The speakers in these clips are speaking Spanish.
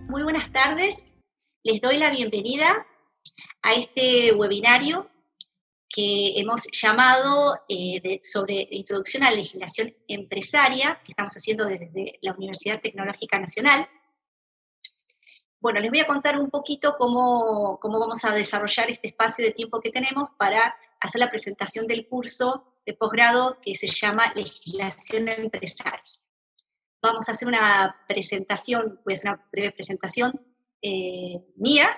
Muy buenas tardes. Les doy la bienvenida a este webinario que hemos llamado sobre Introducción a la Legislación Empresaria, que estamos haciendo desde la Universidad Tecnológica Nacional. Bueno, les voy a contar un poquito cómo vamos a desarrollar este espacio de tiempo que tenemos para hacer la presentación del curso de posgrado que se llama Legislación Empresaria. Vamos a hacer una presentación, pues una breve presentación mía,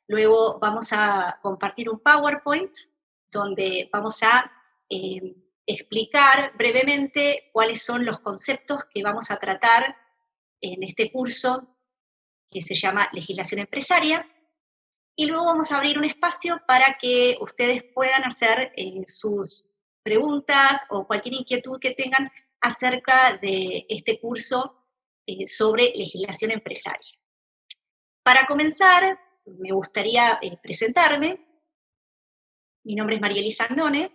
luego vamos a compartir un PowerPoint donde vamos a explicar brevemente cuáles son los conceptos que vamos a tratar en este curso que se llama Legislación Empresaria, y luego vamos a abrir un espacio para que ustedes puedan hacer sus preguntas o cualquier inquietud que tengan acerca de este curso sobre legislación empresaria. Para comenzar, me gustaría presentarme. Mi nombre es María Elisa Agnone,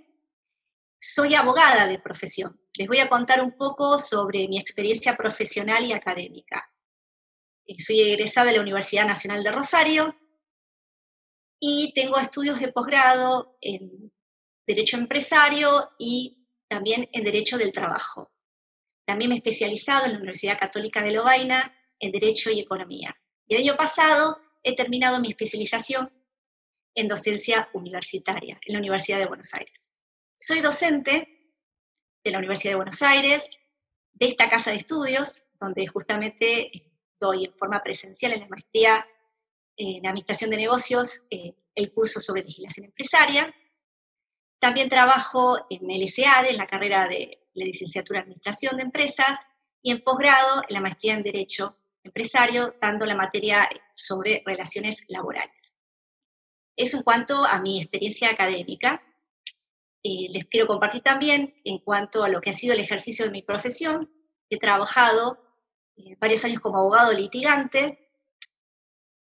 soy abogada de profesión. Les voy a contar un poco sobre mi experiencia profesional y académica. Soy egresada de la Universidad Nacional de Rosario y tengo estudios de posgrado en Derecho Empresario y también en Derecho del Trabajo. También me he especializado en la Universidad Católica de Lovaina en Derecho y Economía. Y el año pasado he terminado mi especialización en docencia universitaria en la Universidad de Buenos Aires. Soy docente de la Universidad de Buenos Aires, de esta casa de estudios, donde justamente doy en forma presencial en la maestría en Administración de Negocios el curso sobre legislación empresaria. También trabajo en el SEADE, en la carrera de la licenciatura en Administración de Empresas, y en posgrado en la maestría en Derecho Empresario, dando la materia sobre relaciones laborales. Eso en cuanto a mi experiencia académica. Les quiero compartir también en cuanto a lo que ha sido el ejercicio de mi profesión. He trabajado varios años como abogado litigante,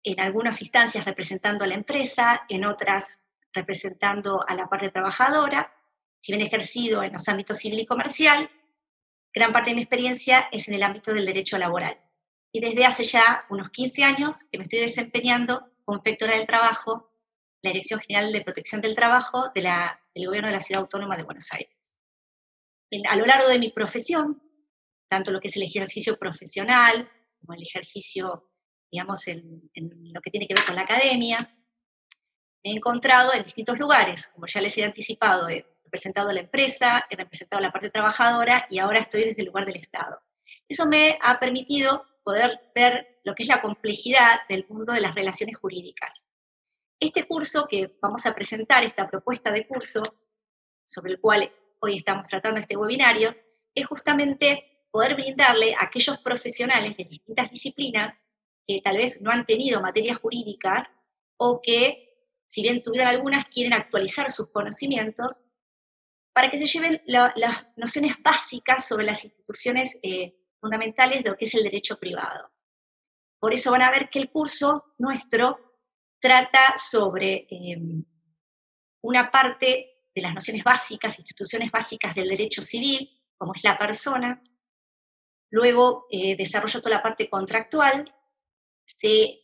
en algunas instancias representando a la empresa, en otras representando a la parte trabajadora. Si bien he ejercido en los ámbitos civil y comercial, gran parte de mi experiencia es en el ámbito del derecho laboral. Y desde hace ya unos 15 años que me estoy desempeñando como inspectora del trabajo, la Dirección General de Protección del Trabajo del Gobierno de la Ciudad Autónoma de Buenos Aires. A lo largo de mi profesión, tanto lo que es el ejercicio profesional, como el ejercicio, digamos, en lo que tiene que ver con la academia, me he encontrado en distintos lugares, como ya les he anticipado, he representado a la empresa, he representado a la parte trabajadora y ahora estoy desde el lugar del Estado. Eso me ha permitido poder ver lo que es la complejidad del mundo de las relaciones jurídicas. Este curso que vamos a presentar, esta propuesta de curso, sobre el cual hoy estamos tratando este webinario, es justamente poder brindarle a aquellos profesionales de distintas disciplinas que tal vez no han tenido materias jurídicas o que, si bien tuvieron algunas, quieren actualizar sus conocimientos para que se lleven las nociones básicas sobre las instituciones fundamentales de lo que es el derecho privado. Por eso van a ver que el curso nuestro trata sobre una parte de las nociones básicas, instituciones básicas del derecho civil, como es la persona. Luego desarrolla toda la parte contractual,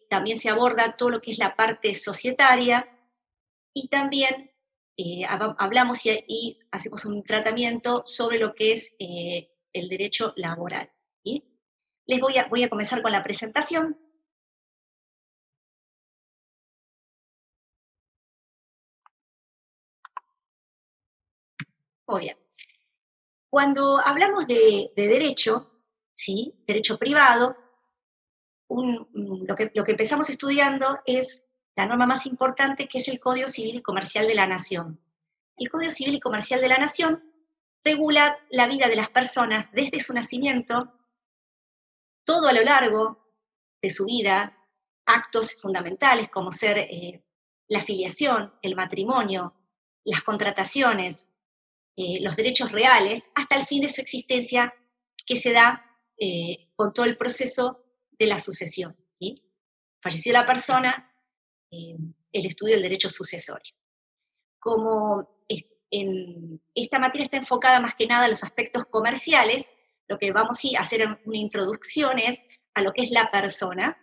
también se aborda todo lo que es la parte societaria, y también hablamos y hacemos un tratamiento sobre lo que es el derecho laboral. ¿Sí? Voy a comenzar con la presentación. Muy bien. Cuando hablamos de derecho, ¿sí? Derecho privado, lo que empezamos estudiando es la norma más importante, que es el Código Civil y Comercial de la Nación. El Código Civil y Comercial de la Nación regula la vida de las personas desde su nacimiento, todo a lo largo de su vida, actos fundamentales como ser la filiación, el matrimonio, las contrataciones, los derechos reales, hasta el fin de su existencia, que se da con todo el proceso de la sucesión. ¿Sí? Fallecida la persona, el estudio del derecho sucesorio. Como en esta materia está enfocada más que nada a los aspectos comerciales, lo que vamos a hacer en una introducción es a lo que es la persona,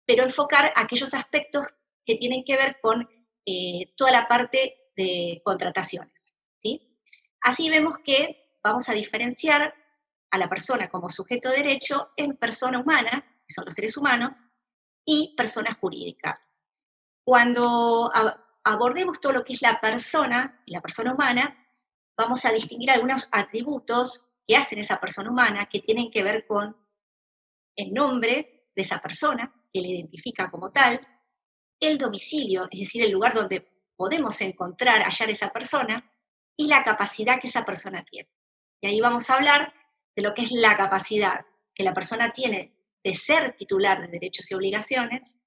pero enfocar aquellos aspectos que tienen que ver con toda la parte de contrataciones, ¿sí? Así vemos que vamos a diferenciar a la persona como sujeto de derecho en persona humana, que son los seres humanos, y persona jurídica. Cuando abordemos todo lo que es la persona humana, vamos a distinguir algunos atributos que hacen esa persona humana que tienen que ver con el nombre de esa persona, que le identifica como tal, el domicilio, es decir, el lugar donde podemos encontrar, hallar esa persona, y la capacidad que esa persona tiene. Y ahí vamos a hablar de lo que es la capacidad que la persona tiene de ser titular de derechos y obligaciones,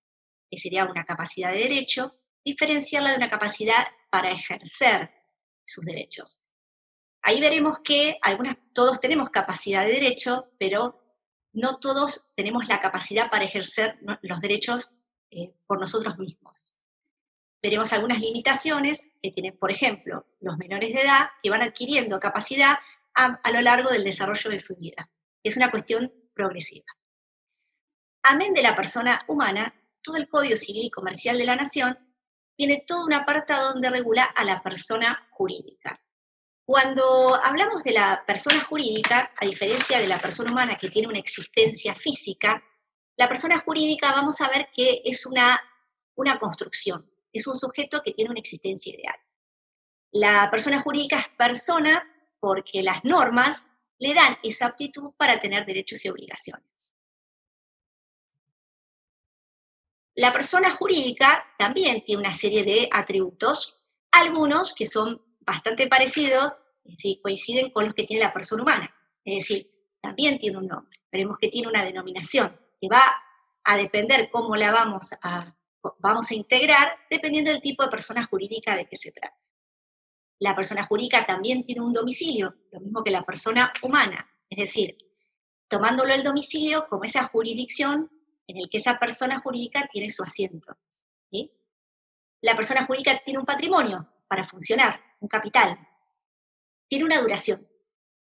que sería una capacidad de derecho, diferenciarla de una capacidad para ejercer sus derechos. Ahí veremos que todos tenemos capacidad de derecho, pero no todos tenemos la capacidad para ejercer los derechos por nosotros mismos. Veremos algunas limitaciones que tienen, por ejemplo, los menores de edad, que van adquiriendo capacidad a lo largo del desarrollo de su vida. Es una cuestión progresiva. Amén de la persona humana, todo el Código Civil y Comercial de la Nación tiene todo un apartado donde regula a la persona jurídica. Cuando hablamos de la persona jurídica, a diferencia de la persona humana que tiene una existencia física, la persona jurídica vamos a ver que es una construcción, es un sujeto que tiene una existencia ideal. La persona jurídica es persona porque las normas le dan esa aptitud para tener derechos y obligaciones. La persona jurídica también tiene una serie de atributos, algunos que son bastante parecidos, es decir, coinciden con los que tiene la persona humana. Es decir, también tiene un nombre, veremos que tiene una denominación, que va a depender cómo la vamos a integrar, dependiendo del tipo de persona jurídica de que se trata. La persona jurídica también tiene un domicilio, lo mismo que la persona humana, es decir, tomándolo el domicilio como esa jurisdicción en el que esa persona jurídica tiene su asiento, ¿sí? La persona jurídica tiene un patrimonio para funcionar, un capital. Tiene una duración.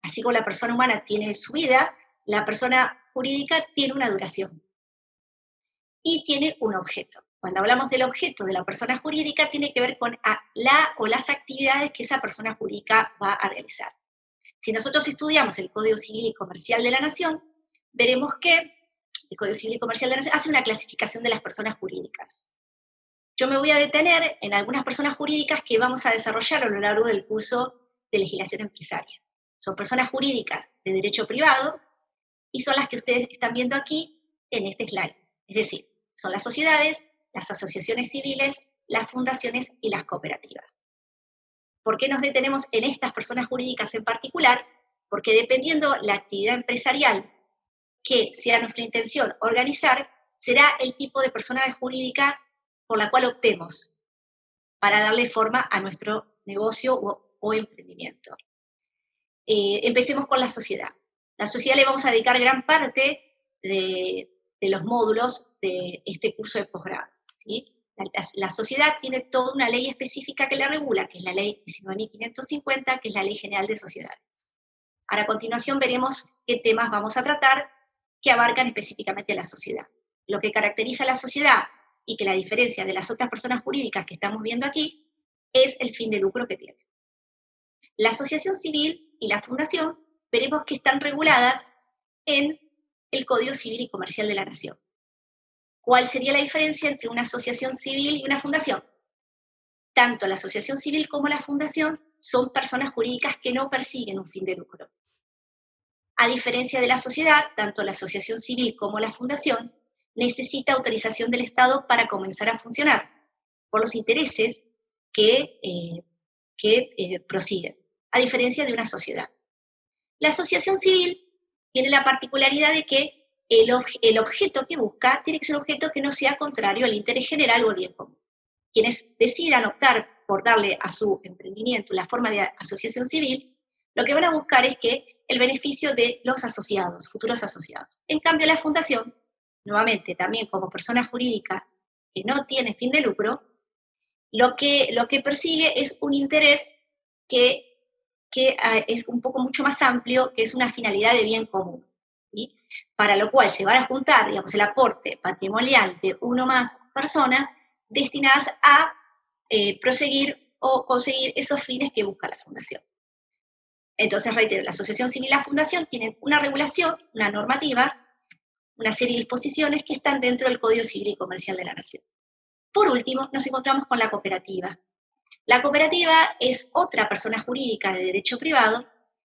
Así como la persona humana tiene su vida, la persona jurídica tiene una duración. Y tiene un objeto. Cuando hablamos del objeto de la persona jurídica, tiene que ver con la o las actividades que esa persona jurídica va a realizar. Si nosotros estudiamos el Código Civil y Comercial de la Nación, veremos que el Código Civil y Comercial de la Nación hace una clasificación de las personas jurídicas. Yo me voy a detener en algunas personas jurídicas que vamos a desarrollar a lo largo del curso de legislación empresaria. Son personas jurídicas de derecho privado y son las que ustedes están viendo aquí en este slide. Es decir, son las sociedades, las asociaciones civiles, las fundaciones y las cooperativas. ¿Por qué nos detenemos en estas personas jurídicas en particular? Porque dependiendo la actividad empresarial que sea nuestra intención organizar, será el tipo de persona jurídica por la cual optemos para darle forma a nuestro negocio o emprendimiento. Empecemos con la sociedad. La sociedad le vamos a dedicar gran parte de los módulos de este curso de posgrado, ¿sí? La sociedad tiene toda una ley específica que la regula, que es la ley 19.550, que es la Ley General de Sociedades. Ahora, a continuación veremos qué temas vamos a tratar que abarcan específicamente a la sociedad. Lo que caracteriza a la sociedad y que la diferencia de las otras personas jurídicas que estamos viendo aquí es el fin de lucro que tiene. La asociación civil y la fundación veremos que están reguladas en el Código Civil y Comercial de la Nación. ¿Cuál sería la diferencia entre una asociación civil y una fundación? Tanto la asociación civil como la fundación son personas jurídicas que no persiguen un fin de lucro. A diferencia de la sociedad, tanto la asociación civil como la fundación necesita autorización del Estado para comenzar a funcionar, por los intereses que prosiguen, a diferencia de una sociedad. La asociación civil tiene la particularidad de que el objeto que busca tiene que ser un objeto que no sea contrario al interés general o al bien común. Quienes decidan optar por darle a su emprendimiento la forma de asociación civil, lo que van a buscar es que el beneficio de los asociados, futuros asociados. En cambio, la fundación, nuevamente, también como persona jurídica que no tiene fin de lucro, lo que persigue es un interés que es un poco mucho más amplio, que es una finalidad de bien común, ¿sí? Para lo cual se van a juntar, digamos, el aporte patrimonial de uno más personas destinadas a proseguir o conseguir esos fines que busca la fundación. Entonces, reitero, la asociación civil y la fundación tienen una regulación, una normativa, una serie de disposiciones que están dentro del Código Civil y Comercial de la Nación. Por último, nos encontramos con la cooperativa. La cooperativa es otra persona jurídica de derecho privado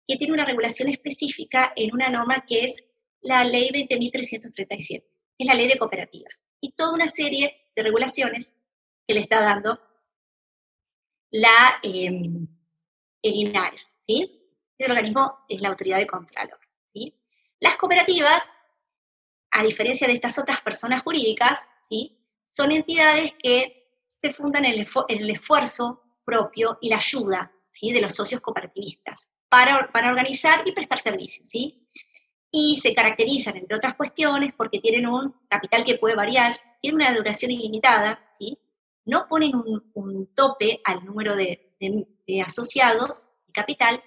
que tiene una regulación específica en una norma que es la Ley 20.337, es la Ley de Cooperativas, y toda una serie de regulaciones que le está dando el INAES, ¿sí? El organismo es la autoridad de Contralor, ¿sí? Las cooperativas, a diferencia de estas otras personas jurídicas, ¿sí?, son entidades que se fundan en el esfuerzo propio y la ayuda, ¿sí?, de los socios cooperativistas para organizar y prestar servicios, ¿sí? Y se caracterizan, entre otras cuestiones, porque tienen un capital que puede variar, tienen una duración ilimitada, ¿sí? No ponen un tope al número de asociados y capital,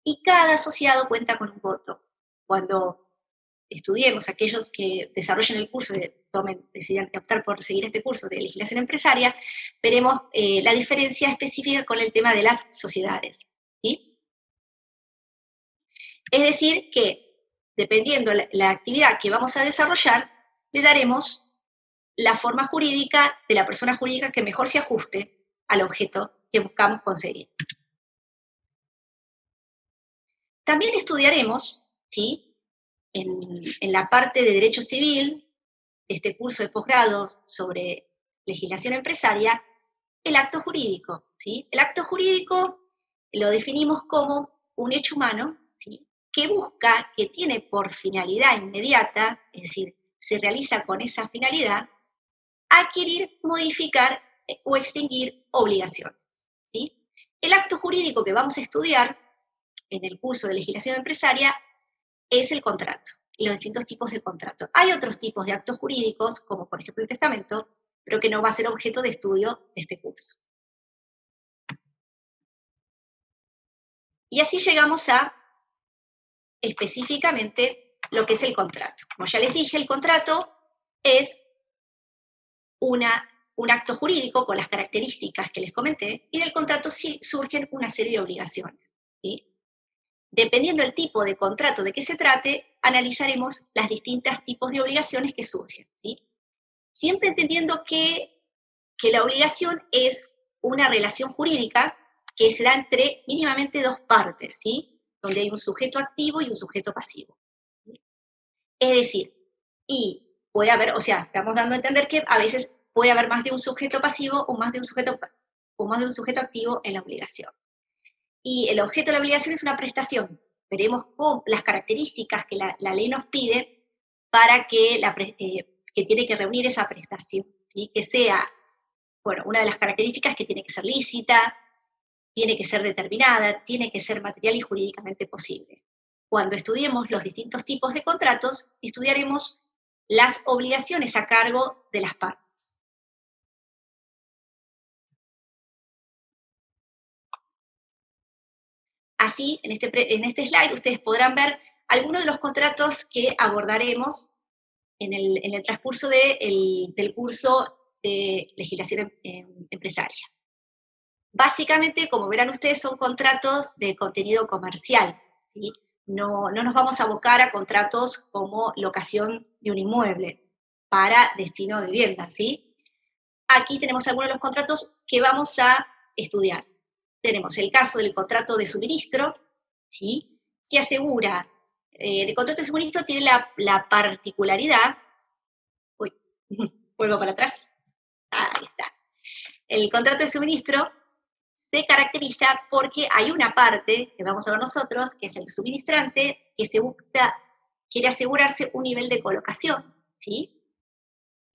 y cada asociado cuenta con un voto. Cuando estudiemos, aquellos que desarrollen el curso, decidan optar por seguir este curso de legislación empresaria, veremos la diferencia específica con el tema de las sociedades, ¿sí? Es decir, que dependiendo la actividad que vamos a desarrollar, le daremos la forma jurídica de la persona jurídica que mejor se ajuste al objeto que buscamos conseguir. También estudiaremos, ¿sí?, en la parte de Derecho Civil, de este curso de posgrados sobre legislación empresaria, el acto jurídico, ¿sí? El acto jurídico lo definimos como un hecho humano, ¿sí?, que busca, que tiene por finalidad inmediata, es decir, se realiza con esa finalidad, adquirir, modificar o extinguir obligaciones, ¿sí? El acto jurídico que vamos a estudiar en el curso de legislación empresaria es el contrato y los distintos tipos de contrato. Hay otros tipos de actos jurídicos, como por ejemplo el testamento, pero que no va a ser objeto de estudio de este curso. Y así llegamos a específicamente lo que es el contrato. Como ya les dije, el contrato es un acto jurídico con las características que les comenté, y del contrato sí surgen una serie de obligaciones, ¿sí? Dependiendo del tipo de contrato de que se trate, analizaremos las distintos tipos de obligaciones que surgen, ¿sí? Siempre entendiendo que la obligación es una relación jurídica que se da entre mínimamente dos partes, ¿sí?, donde hay un sujeto activo y un sujeto pasivo, ¿sí? Es decir, y puede haber, o sea, estamos dando a entender que a veces puede haber más de un sujeto pasivo o más de un sujeto activo en la obligación. Y el objeto de la obligación es una prestación. Veremos las características que la ley nos pide para que tiene que reunir esa prestación, ¿sí? Que sea, bueno, una de las características es que tiene que ser lícita, tiene que ser determinada, tiene que ser material y jurídicamente posible. Cuando estudiemos los distintos tipos de contratos, estudiaremos las obligaciones a cargo de las partes. Así, en este slide, ustedes podrán ver algunos de los contratos que abordaremos en el transcurso del curso de legislación empresaria. Básicamente, como verán ustedes, son contratos de contenido comercial, ¿sí? No nos vamos a abocar a contratos como locación de un inmueble para destino de vivienda, ¿sí? Aquí tenemos algunos de los contratos que vamos a estudiar. Tenemos el caso del contrato de suministro, ¿sí?, que asegura, el contrato de suministro tiene la particularidad, uy, vuelvo para atrás, ahí está. El contrato de suministro se caracteriza porque hay una parte, que vamos a ver nosotros, que es el suministrante, que quiere asegurarse un nivel de colocación, ¿sí?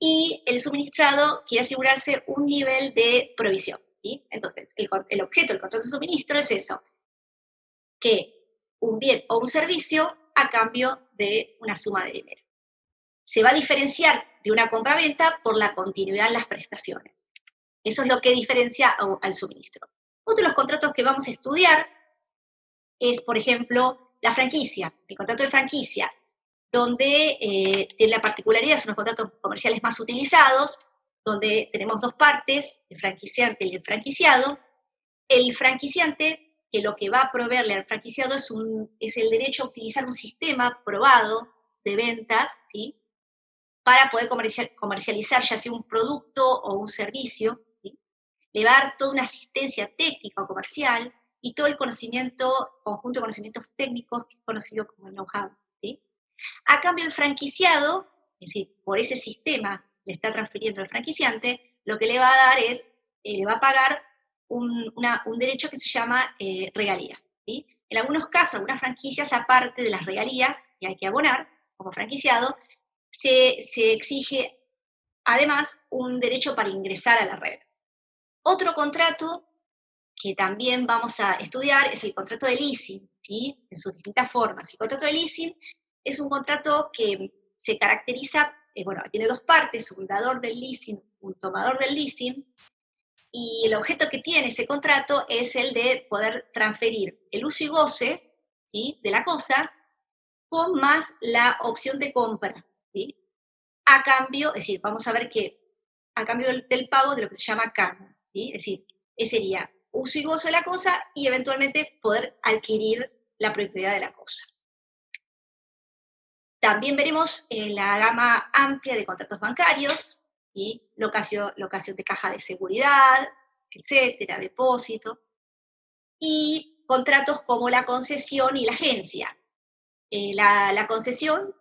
Y el suministrado quiere asegurarse un nivel de provisión, ¿sí? Entonces, el objeto del contrato de suministro es eso, que un bien o un servicio a cambio de una suma de dinero. Se va a diferenciar de una compra-venta por la continuidad en las prestaciones. Eso es lo que diferencia al suministro. Otro de los contratos que vamos a estudiar es, por ejemplo, la franquicia, el contrato de franquicia. donde tiene la particularidad, son los contratos comerciales más utilizados, donde tenemos dos partes, el franquiciante y el franquiciado. El franquiciante, que lo que va a proveerle al franquiciado es el derecho a utilizar un sistema probado de ventas, ¿sí?, para poder comercializar ya sea un producto o un servicio, ¿sí? Le va a dar toda una asistencia técnica o comercial y todo el conocimiento, conjunto de conocimientos técnicos que es conocido como el know-how, ¿sí? A cambio, el franquiciado, es decir, por ese sistema le está transfiriendo al franquiciante, lo que le va a dar es, le va a pagar un derecho que se llama regalía, ¿sí? En algunos casos, algunas franquicias, aparte de las regalías que hay que abonar como franquiciado, se exige además un derecho para ingresar a la red. Otro contrato que también vamos a estudiar es el contrato de leasing, ¿sí?, en sus distintas formas. El contrato de leasing es un contrato que se caracteriza, bueno, tiene dos partes, un dador del leasing, un tomador del leasing, y el objeto que tiene ese contrato es el de poder transferir el uso y goce, ¿sí?, de la cosa, con más la opción de compra, ¿sí?, a cambio, es decir, vamos a ver que a cambio del pago de lo que se llama cargo, ¿sí? Es decir, ese sería uso y gozo de la cosa y eventualmente poder adquirir la propiedad de la cosa. También veremos la gama amplia de contratos bancarios, ¿sí?, locación de caja de seguridad, etcétera, depósito, y contratos como la concesión y la agencia. La concesión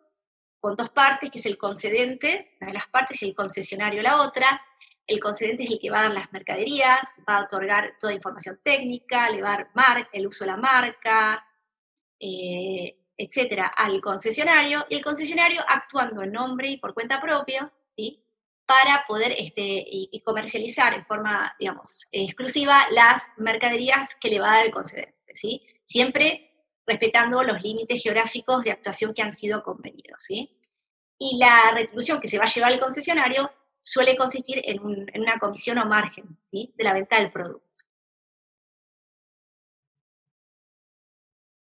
con dos partes, que es el concedente, una de las partes, y el concesionario la otra. El concedente es el que va a dar las mercaderías, va a otorgar toda información técnica, le va a dar el uso de la marca, etcétera, al concesionario, y el concesionario actuando en nombre y por cuenta propia, ¿sí?, para poder y comercializar en forma, digamos, exclusiva las mercaderías que le va a dar el concedente, ¿sí?, siempre respetando los límites geográficos de actuación que han sido convenidos, ¿sí? Y la retribución que se va a llevar al concesionario suele consistir en una comisión o margen, ¿sí?, de la venta del producto.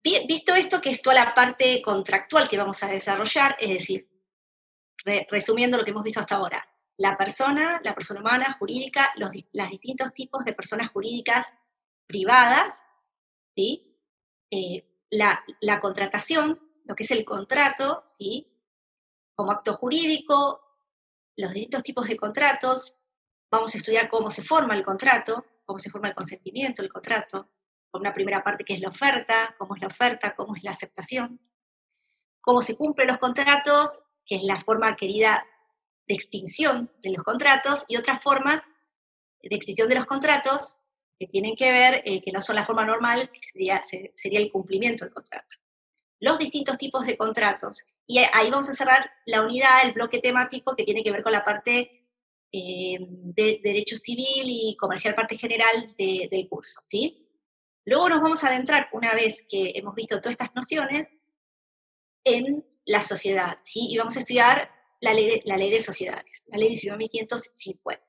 Visto esto, que es toda la parte contractual que vamos a desarrollar, es decir, resumiendo lo que hemos visto hasta ahora, la persona humana, jurídica, los distintos tipos de personas jurídicas privadas, ¿sí?, la contratación, lo que es el contrato, ¿sí?, como acto jurídico, los distintos tipos de contratos, vamos a estudiar cómo se forma el contrato, cómo se forma el consentimiento del contrato, con una primera parte que es la oferta, cómo es la aceptación, cómo se cumplen los contratos, que es la forma querida de extinción de los contratos, y otras formas de extinción de los contratos que tienen que ver, que no son la forma normal, que sería el cumplimiento del contrato. Los distintos tipos de contratos. Y ahí vamos a cerrar la unidad, el bloque temático que tiene que ver con la parte de derecho civil y comercial, parte general del curso, ¿sí? Luego nos vamos a adentrar, una vez que hemos visto todas estas nociones, en la sociedad, ¿sí? Y vamos a estudiar la ley de sociedades, la ley 19.550.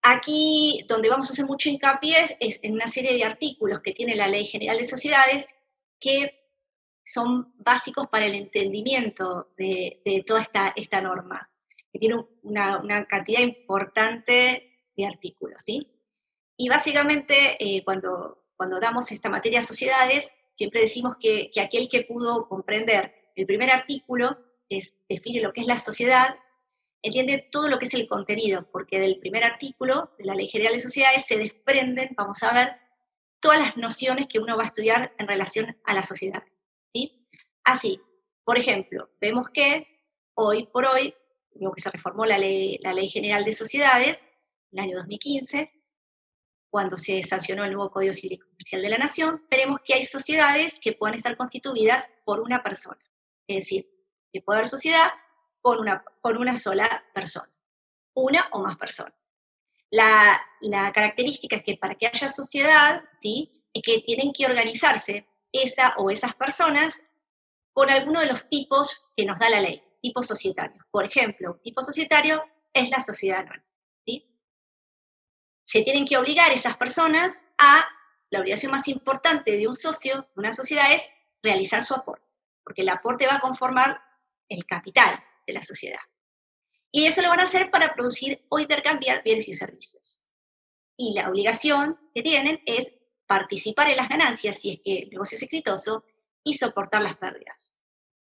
Aquí, donde vamos a hacer mucho hincapié es en una serie de artículos que tiene la Ley General de Sociedades, que son básicos para el entendimiento de toda esta norma, que tiene una cantidad importante de artículos, ¿sí? Y básicamente, cuando damos esta materia de sociedades, siempre decimos que aquel que pudo comprender el primer artículo, define lo que es la sociedad, entiende todo lo que es el contenido, porque del primer artículo de la Ley General de Sociedades se desprenden, vamos a ver, todas las nociones que uno va a estudiar en relación a la sociedad, ¿sí? Así, por ejemplo, vemos que hoy por hoy, lo que se reformó la Ley General de Sociedades, en el año 2015, cuando se sancionó el nuevo Código Civil y Comercial de la Nación, veremos que hay sociedades que pueden estar constituidas por una persona. Es decir, que puede haber sociedad con una sola persona, una o más personas. La característica es que para que haya sociedad, ¿sí?, es que tienen que organizarse esa o esas personas con alguno de los tipos que nos da la ley, tipos societarios. Por ejemplo, un tipo societario es la sociedad anónima, ¿sí? Se tienen que obligar esas personas la obligación más importante de un socio, de una sociedad, es realizar su aporte. porque el aporte va a conformar el capital de la sociedad. Y eso lo van a hacer para producir o intercambiar bienes y servicios. Y la obligación que tienen es participar en las ganancias si es que el negocio es exitoso y soportar las pérdidas.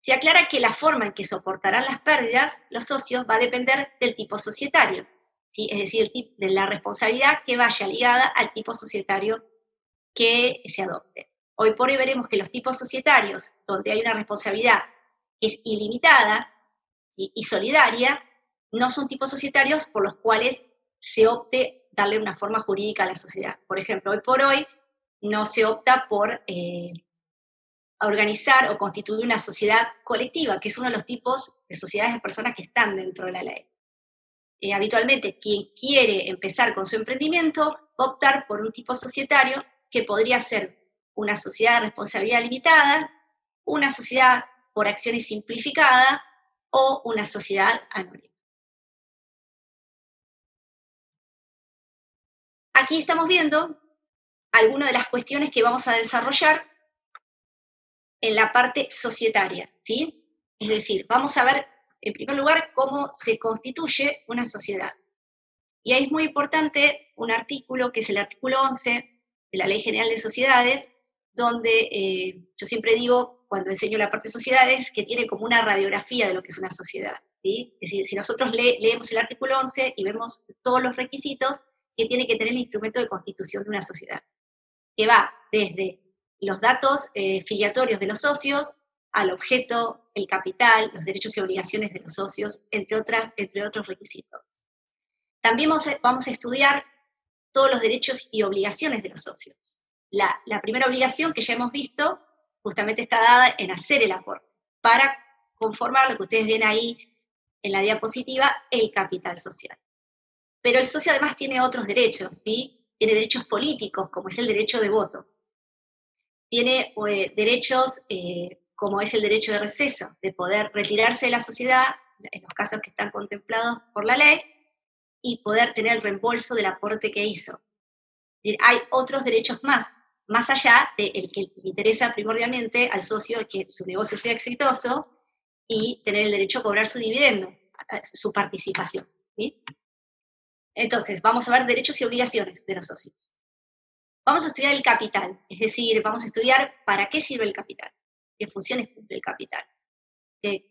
Se aclara que la forma en que soportarán las pérdidas los socios va a depender del tipo societario, ¿sí? Es decir, de la responsabilidad que vaya ligada al tipo societario que se adopte. Hoy por hoy veremos que los tipos societarios, donde hay una responsabilidad que es ilimitada y solidaria, no son tipos societarios por los cuales se opte darle una forma jurídica a la sociedad. Por ejemplo, hoy por hoy no se opta por organizar o constituir una sociedad colectiva, que es uno de los tipos de sociedades de personas que están dentro de la ley. Habitualmente, quien quiere empezar con su emprendimiento va a optar por un tipo societario que podría ser una sociedad de responsabilidad limitada, una sociedad por acciones simplificada o una sociedad anónima. Aquí estamos viendo algunas de las cuestiones que vamos a desarrollar en la parte societaria, ¿sí? Es decir, vamos a ver, en primer lugar, cómo se constituye una sociedad. Y ahí es muy importante un artículo, que es el artículo 11 de la Ley General de Sociedades, donde yo siempre digo, cuando enseño la parte de sociedades, que tiene como una radiografía de lo que es una sociedad, ¿sí? Es decir, si nosotros leemos el artículo 11 y vemos todos los requisitos que tiene que tener el instrumento de constitución de una sociedad, que va desde los datos filiatorios de los socios, al objeto, el capital, los derechos y obligaciones de los socios, entre otros requisitos. También vamos a estudiar todos los derechos y obligaciones de los socios. La primera obligación que ya hemos visto justamente está dada en hacer el aporte, para conformar lo que ustedes ven ahí en la diapositiva, el capital social. Pero el socio además tiene otros derechos, ¿sí? Tiene derechos políticos, como es el derecho de voto. Tiene derechos como es el derecho de receso, de poder retirarse de la sociedad, en los casos que están contemplados por la ley, y poder tener el reembolso del aporte que hizo. Es decir, hay otros derechos más allá del que le interesa primordialmente al socio que su negocio sea exitoso y tener el derecho a cobrar su dividendo, su participación, ¿sí? Entonces, vamos a ver derechos y obligaciones de los socios. Vamos a estudiar el capital, es decir, vamos a estudiar para qué sirve el capital, qué funciones cumple el capital.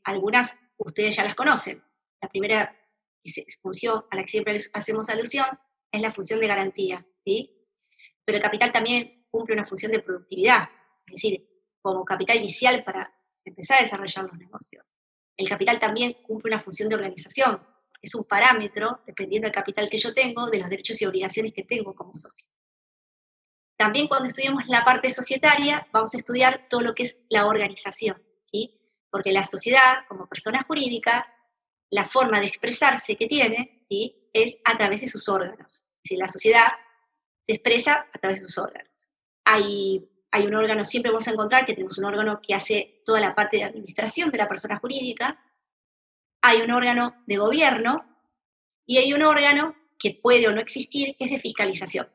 Algunas ustedes ya las conocen. La primera función a la que siempre hacemos alusión es la función de garantía, ¿sí? Pero el capital también cumple una función de productividad, es decir, como capital inicial para empezar a desarrollar los negocios. El capital también cumple una función de organización, es un parámetro, dependiendo del capital que yo tengo, de los derechos y obligaciones que tengo como socio. También cuando estudiamos la parte societaria, vamos a estudiar todo lo que es la organización, ¿sí? Porque la sociedad, como persona jurídica, la forma de expresarse que tiene, ¿sí? Es a través de sus órganos. Es decir, la sociedad se expresa a través de sus órganos. Hay un órgano, siempre vamos a encontrar que tenemos un órgano que hace toda la parte de administración de la persona jurídica, hay un órgano de gobierno y hay un órgano que puede o no existir, que es de fiscalización.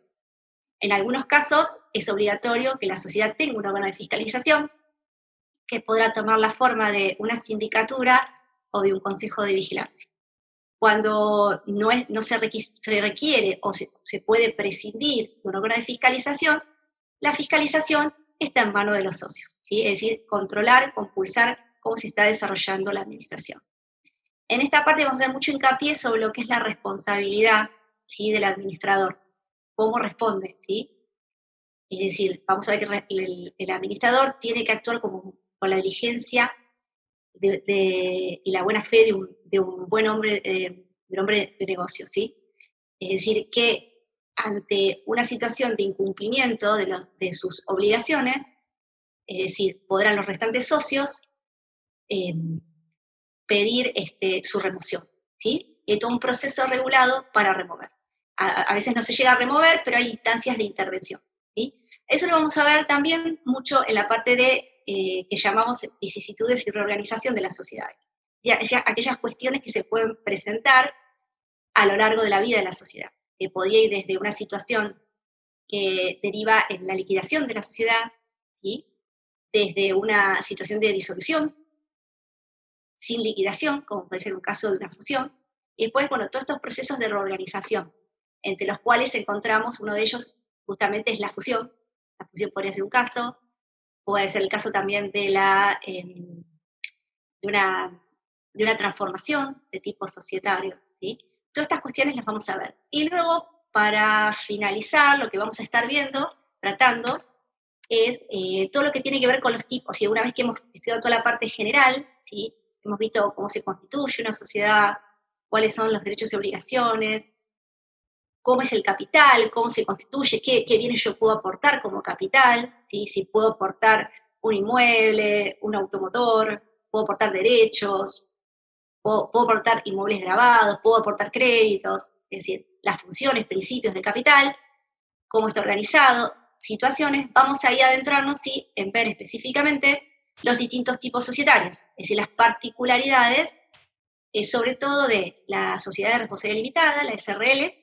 En algunos casos es obligatorio que la sociedad tenga un órgano de fiscalización que podrá tomar la forma de una sindicatura o de un consejo de vigilancia. Cuando no se requiere o se puede prescindir de un órgano de fiscalización, la fiscalización está en manos de los socios, ¿sí? Es decir, controlar, compulsar cómo se está desarrollando la administración. En esta parte vamos a hacer mucho hincapié sobre lo que es la responsabilidad, ¿sí? Del administrador, cómo responde, ¿sí? Es decir, vamos a ver que el administrador tiene que actuar con la diligencia y la buena fe de un buen hombre, de negocio, ¿sí? Es decir, que ante una situación de incumplimiento de sus obligaciones, es decir, podrán los restantes socios pedir su remoción, ¿sí? Y todo un proceso regulado para remover. A veces no se llega a remover, pero hay instancias de intervención, ¿sí? Eso lo vamos a ver también mucho en la parte de que llamamos vicisitudes y reorganización de las sociedades. Ya, aquellas cuestiones que se pueden presentar a lo largo de la vida de la sociedad, que podría ir desde una situación que deriva en la liquidación de la sociedad, ¿sí? desde una situación de disolución, sin liquidación, como puede ser un caso de una fusión, y después, bueno, todos estos procesos de reorganización, entre los cuales encontramos, uno de ellos justamente es la fusión podría ser un caso, puede ser el caso también de, una, de una transformación de tipo societario, ¿sí? Todas estas cuestiones las vamos a ver. Y luego, para finalizar, lo que vamos a estar viendo, tratando, es todo lo que tiene que ver con los tipos. Y una vez que hemos estudiado toda la parte general, ¿sí? Hemos visto cómo se constituye una sociedad, cuáles son los derechos y obligaciones, cómo es el capital, cómo se constituye, qué bienes yo puedo aportar como capital, ¿sí? Si puedo aportar un inmueble, un automotor, puedo aportar derechos, puedo aportar inmuebles grabados, puedo aportar créditos, es decir, las funciones, principios de capital, cómo está organizado, situaciones, vamos ahí a adentrarnos sí, en ver específicamente los distintos tipos societarios, es decir, las particularidades, sobre todo de la sociedad de responsabilidad limitada, la SRL,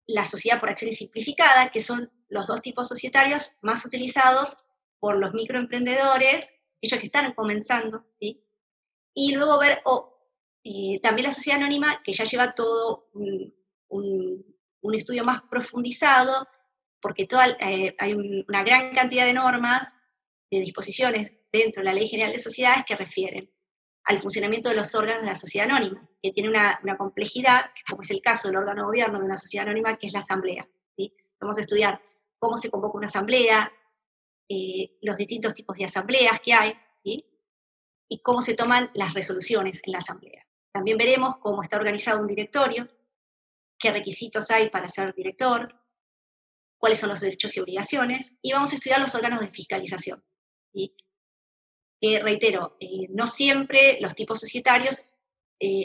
la sociedad por acciones simplificada, que son los dos tipos societarios más utilizados por los microemprendedores, ellos que están comenzando, ¿sí? Y luego ver también la sociedad anónima, que ya lleva todo un estudio más profundizado, porque hay una gran cantidad de normas, de disposiciones dentro de la Ley General de Sociedades que refieren al funcionamiento de los órganos de la sociedad anónima, que tiene una complejidad, como es el caso del órgano de gobierno de una sociedad anónima, que es la asamblea, ¿sí? Vamos a estudiar cómo se convoca una asamblea, los distintos tipos de asambleas que hay, ¿sí? Y cómo se toman las resoluciones en la asamblea. También veremos cómo está organizado un directorio, qué requisitos hay para ser director, cuáles son los derechos y obligaciones, y vamos a estudiar los órganos de fiscalización, ¿sí? Que, reitero, no siempre los tipos societarios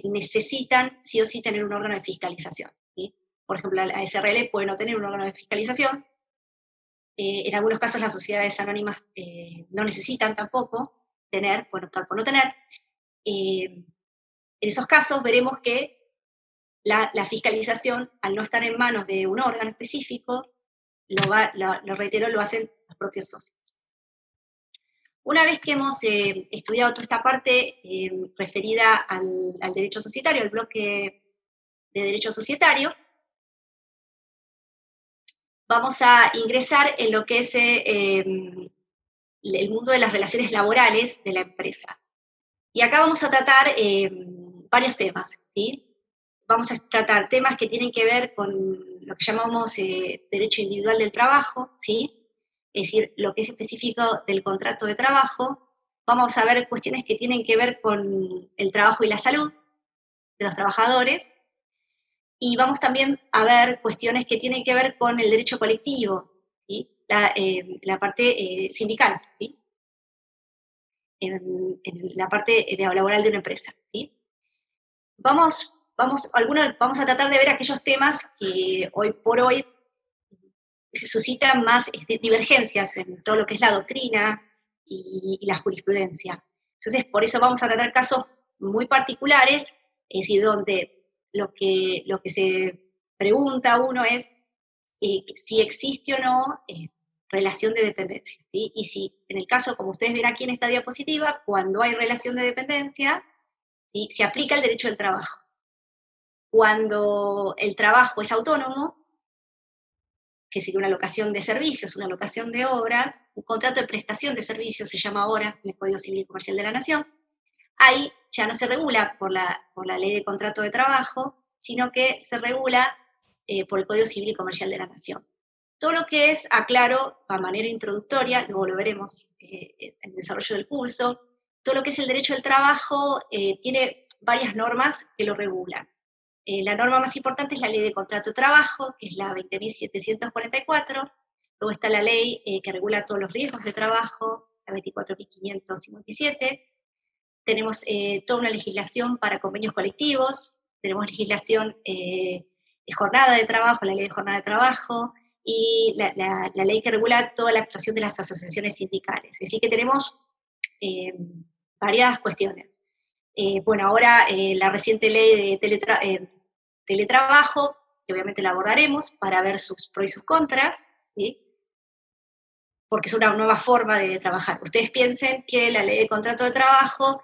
necesitan sí o sí tener un órgano de fiscalización, ¿sí? Por ejemplo, la SRL puede no tener un órgano de fiscalización, en algunos casos las sociedades anónimas no necesitan tampoco tener, bueno, optar por no tener. En esos casos veremos que la fiscalización, al no estar en manos de un órgano específico, lo reitero, lo hacen los propios socios. Una vez que hemos estudiado toda esta parte referida al derecho societario, al bloque de derecho societario, vamos a ingresar en lo que es el mundo de las relaciones laborales de la empresa. Y acá vamos a tratar varios temas, ¿sí? Vamos a tratar temas que tienen que ver con lo que llamamos derecho individual del trabajo, ¿sí? Es decir, lo que es específico del contrato de trabajo. Vamos a ver cuestiones que tienen que ver con el trabajo y la salud de los trabajadores. Y vamos también a ver cuestiones que tienen que ver con el derecho colectivo, ¿sí? La parte sindical, ¿sí? En la parte laboral de una empresa, ¿sí? Vamos a tratar de ver aquellos temas que hoy por hoy suscitan más divergencias en todo lo que es la doctrina y la jurisprudencia. Entonces, por eso vamos a tratar casos muy particulares, es decir, donde lo que se pregunta uno es si existe o no relación de dependencia, ¿sí? Y si, en el caso, como ustedes ven aquí en esta diapositiva, cuando hay relación de dependencia, ¿sí? Se aplica el derecho del trabajo. Cuando el trabajo es autónomo, que sería una locación de servicios, una locación de obras, un contrato de prestación de servicios se llama ahora en el Código Civil y Comercial de la Nación, ahí ya no se regula por la Ley de Contrato de Trabajo, sino que se regula por el Código Civil y Comercial de la Nación. Todo lo que es, aclaro, a manera introductoria, luego lo veremos en el desarrollo del curso, todo lo que es el derecho del trabajo tiene varias normas que lo regulan. La norma más importante es la Ley de Contrato de Trabajo, que es la 20.744, luego está la ley que regula todos los riesgos de trabajo, la 24.557, tenemos toda una legislación para convenios colectivos, tenemos legislación de jornada de trabajo, la ley de jornada de trabajo, y la ley que regula toda la actuación de las asociaciones sindicales. Es decir, que tenemos variadas cuestiones. Bueno, ahora la reciente ley de teletrabajo, que obviamente la abordaremos para ver sus pros y sus contras, ¿sí? porque es una nueva forma de trabajar. Ustedes piensen que la ley de contrato de trabajo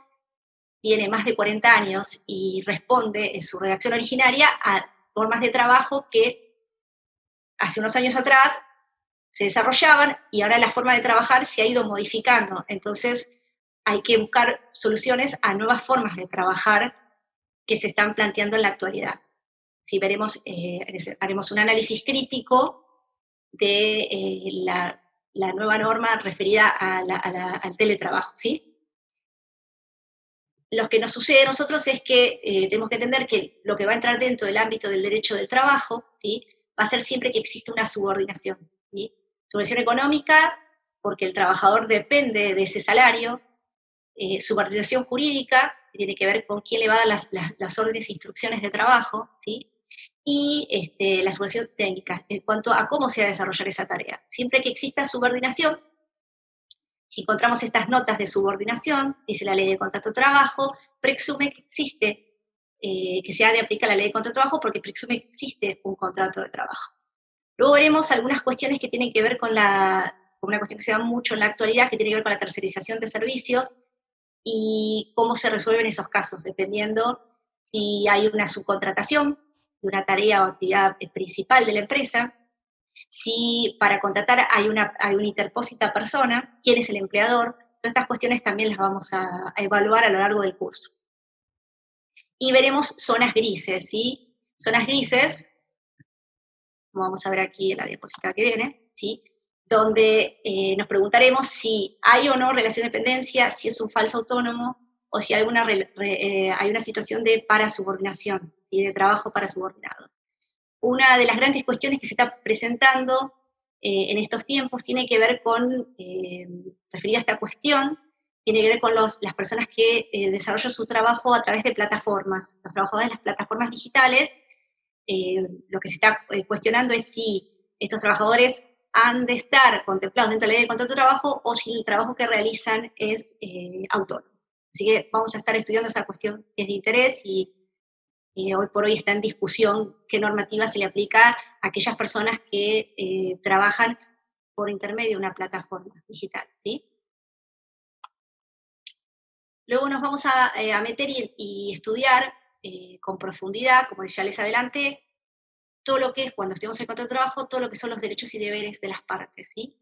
tiene más de 40 años y responde en su redacción originaria a formas de trabajo que hace unos años atrás se desarrollaban y ahora la forma de trabajar se ha ido modificando. Entonces hay que buscar soluciones a nuevas formas de trabajar que se están planteando en la actualidad. Si veremos, haremos un análisis crítico de la nueva norma referida al teletrabajo, ¿sí? Lo que nos sucede a nosotros es que tenemos que entender que lo que va a entrar dentro del ámbito del derecho del trabajo, ¿sí? Va a ser siempre que existe una subordinación, ¿sí? Subordinación económica, porque el trabajador depende de ese salario, subordinación jurídica, que tiene que ver con quién le va a dar las órdenes e instrucciones de trabajo, ¿sí? Y la subordinación técnica, en cuanto a cómo se va a desarrollar esa tarea. Siempre que exista subordinación, si encontramos estas notas de subordinación, dice la ley de contrato de trabajo, presume que existe, que se ha de aplicar la ley de contrato de trabajo porque presume que existe un contrato de trabajo. Luego veremos algunas cuestiones que tienen que ver con una cuestión que se da mucho en la actualidad, que tiene que ver con la tercerización de servicios y cómo se resuelven esos casos, dependiendo si hay una subcontratación de una tarea o actividad principal de la empresa, si para contratar hay una interpósita persona, quién es el empleador. Todas estas cuestiones también las vamos a evaluar a lo largo del curso. Y veremos zonas grises, ¿sí? Zonas grises, como vamos a ver aquí en la diapositiva que viene, ¿sí? Donde nos preguntaremos si hay o no relación de dependencia, si es un falso autónomo, o si hay una situación de parasubordinación, ¿sí? De trabajo parasubordinado. Una de las grandes cuestiones que se está presentando en estos tiempos tiene que ver con, referida a esta cuestión, tiene que ver con las personas que desarrollan su trabajo a través de plataformas, los trabajadores de las plataformas digitales. Lo que se está cuestionando es si estos trabajadores han de estar contemplados dentro de la ley de contrato de trabajo o si el trabajo que realizan es autónomo. Así que vamos a estar estudiando esa cuestión que es de interés y hoy por hoy está en discusión qué normativa se le aplica a aquellas personas que trabajan por intermedio de una plataforma digital, ¿sí? Luego nos vamos a meter y estudiar con profundidad, como ya les adelanté, todo lo que es, cuando estudiamos el contrato de trabajo, todo lo que son los derechos y deberes de las partes, ¿sí?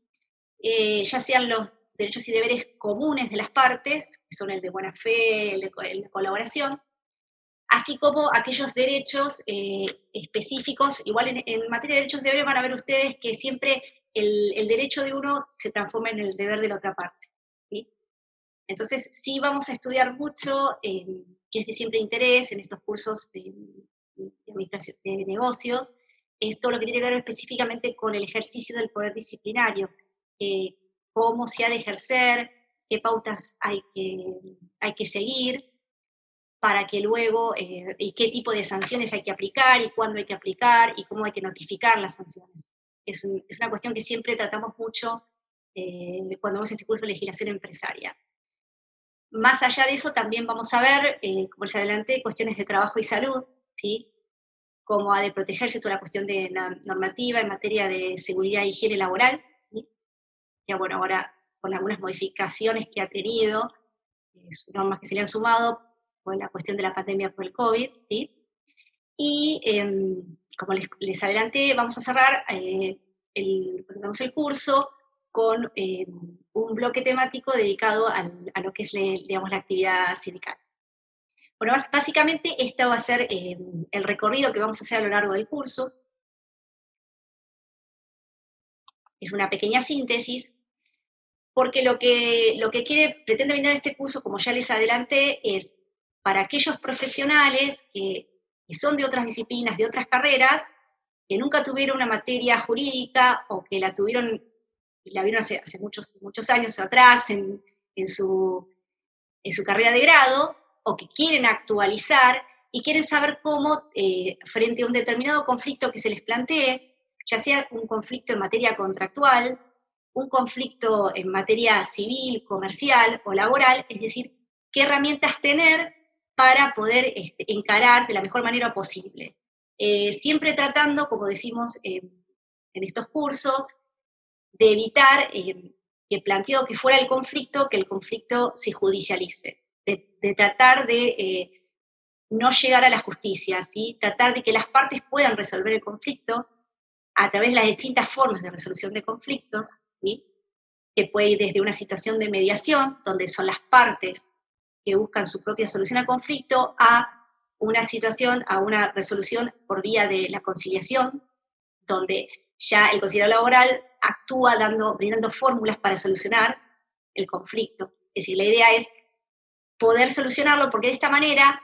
Ya sean los derechos y deberes comunes de las partes, que son el de buena fe, el de colaboración, así como aquellos derechos específicos. Igual en materia de derechos y deberes van a ver ustedes que siempre el derecho de uno se transforma en el deber de la otra parte, ¿sí? Entonces, sí vamos a estudiar mucho, que es de siempre interés en estos cursos de administración de negocios, es todo lo que tiene que ver específicamente con el ejercicio del poder disciplinario, cómo se ha de ejercer, qué pautas hay que seguir, para que luego, y qué tipo de sanciones hay que aplicar, y cuándo hay que aplicar, y cómo hay que notificar las sanciones. Es una cuestión que siempre tratamos mucho cuando vemos este curso de legislación empresaria. Más allá de eso, también vamos a ver, como les adelanté, cuestiones de trabajo y salud, ¿sí? Cómo ha de protegerse toda la cuestión de la normativa en materia de seguridad e higiene laboral, ¿sí? Ya bueno, ahora con algunas modificaciones que ha tenido, normas que se le han sumado con la cuestión de la pandemia por el COVID, ¿sí? Y como les adelanté, vamos a cerrar el curso con un bloque temático dedicado a lo que es, digamos, la actividad sindical. Bueno, básicamente esto va a ser el recorrido que vamos a hacer a lo largo del curso. Es una pequeña síntesis, porque lo que pretende brindar este curso, como ya les adelanté, es para aquellos profesionales que son de otras disciplinas, de otras carreras, que nunca tuvieron una materia jurídica o que la tuvieron y la vieron hace muchos años atrás en su carrera de grado, o que quieren actualizar y quieren saber cómo, frente a un determinado conflicto que se les plantee, ya sea un conflicto en materia contractual, un conflicto en materia civil, comercial o laboral, es decir, qué herramientas tener para poder encarar de la mejor manera posible. Siempre tratando, como decimos en estos cursos, de evitar que planteó que fuera el conflicto, que el conflicto se judicialice, de tratar de no llegar a la justicia, ¿sí? Tratar de que las partes puedan resolver el conflicto a través de las distintas formas de resolución de conflictos, ¿sí? Que puede ir desde una situación de mediación, donde son las partes que buscan su propia solución al conflicto, a una situación, a una resolución por vía de la conciliación, donde ya el conciliador laboral actúa brindando fórmulas para solucionar el conflicto. Es decir, la idea es poder solucionarlo porque de esta manera,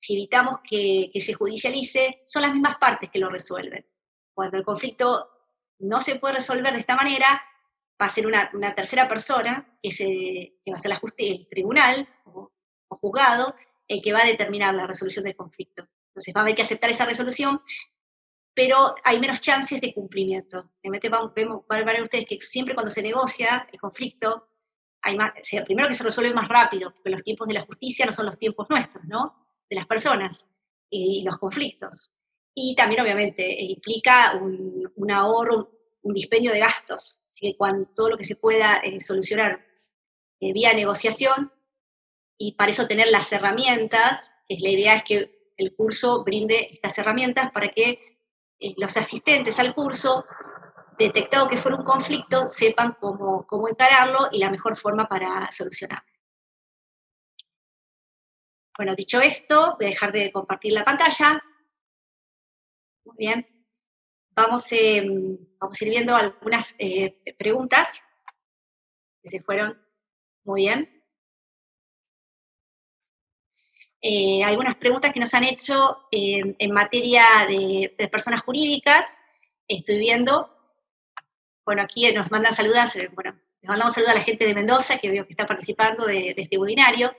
si evitamos que se judicialice, son las mismas partes que lo resuelven. Cuando el conflicto no se puede resolver de esta manera, va a ser una tercera persona, que va a ser el tribunal o juzgado, el que va a determinar la resolución del conflicto. Entonces va a haber que aceptar esa resolución, pero hay menos chances de cumplimiento. Van a ver ustedes que siempre cuando se negocia el conflicto, primero que se resuelve más rápido, porque los tiempos de la justicia no son los tiempos nuestros, ¿no? De las personas y los conflictos. Y también, obviamente, implica un ahorro, un dispendio de gastos. Así que todo lo que se pueda solucionar vía negociación, y para eso tener las herramientas, la idea es que el curso brinde estas herramientas para que los asistentes al curso, detectado que fuera un conflicto, sepan cómo encararlo y la mejor forma para solucionarlo. Bueno, dicho esto, voy a dejar de compartir la pantalla. Muy bien. Vamos a ir viendo algunas preguntas que se fueron muy bien. Algunas preguntas que nos han hecho en materia de personas jurídicas. Estoy viendo. Bueno, aquí nos mandan saludos, les mandamos saludos a la gente de Mendoza, que veo que está participando de este webinario.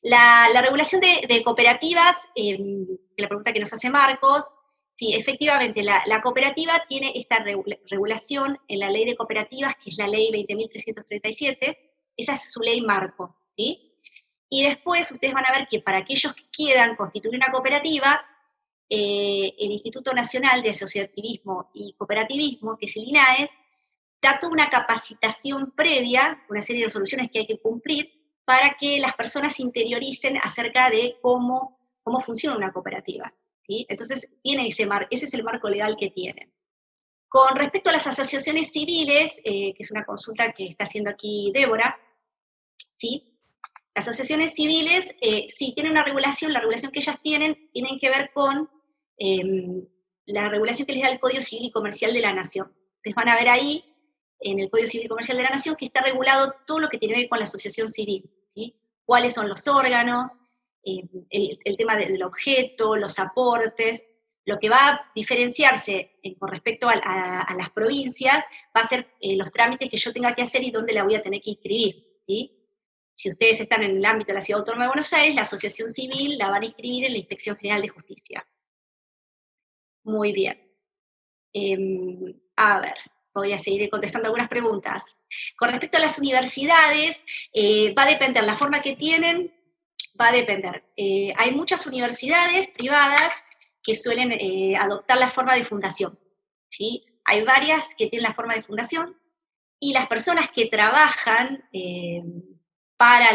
La regulación de cooperativas, la pregunta que nos hace Marcos, sí, efectivamente, la cooperativa tiene esta regulación en la ley de cooperativas, que es la ley 20.337, esa es su ley marco, ¿sí? Y después ustedes van a ver que para aquellos que quieran constituir una cooperativa, el Instituto Nacional de Asociativismo y Cooperativismo, que es el INAES, da toda una capacitación previa, una serie de resoluciones que hay que cumplir, para que las personas se interioricen acerca de cómo funciona una cooperativa, ¿sí? Entonces, ese es el marco legal que tienen. Con respecto a las asociaciones civiles, que es una consulta que está haciendo aquí Débora, ¿sí? Las asociaciones civiles, sí, tienen una regulación, la regulación que ellas tienen que ver con la regulación que les da el Código Civil y Comercial de la Nación. Ustedes van a ver ahí, en el Código Civil y Comercial de la Nación, que está regulado todo lo que tiene que ver con la asociación civil, ¿sí? Cuáles son los órganos, el tema del objeto, los aportes. Lo que va a diferenciarse con respecto a las provincias va a ser los trámites que yo tenga que hacer y dónde la voy a tener que inscribir, ¿sí? Si ustedes están en el ámbito de la Ciudad Autónoma de Buenos Aires, la asociación civil la van a inscribir en la Inspección General de Justicia. Muy bien. A ver, voy a seguir contestando algunas preguntas. Con respecto a las universidades, va a depender, la forma que tienen va a depender. Hay muchas universidades privadas que suelen adoptar la forma de fundación, ¿sí? Hay varias que tienen la forma de fundación, y las personas que trabajan para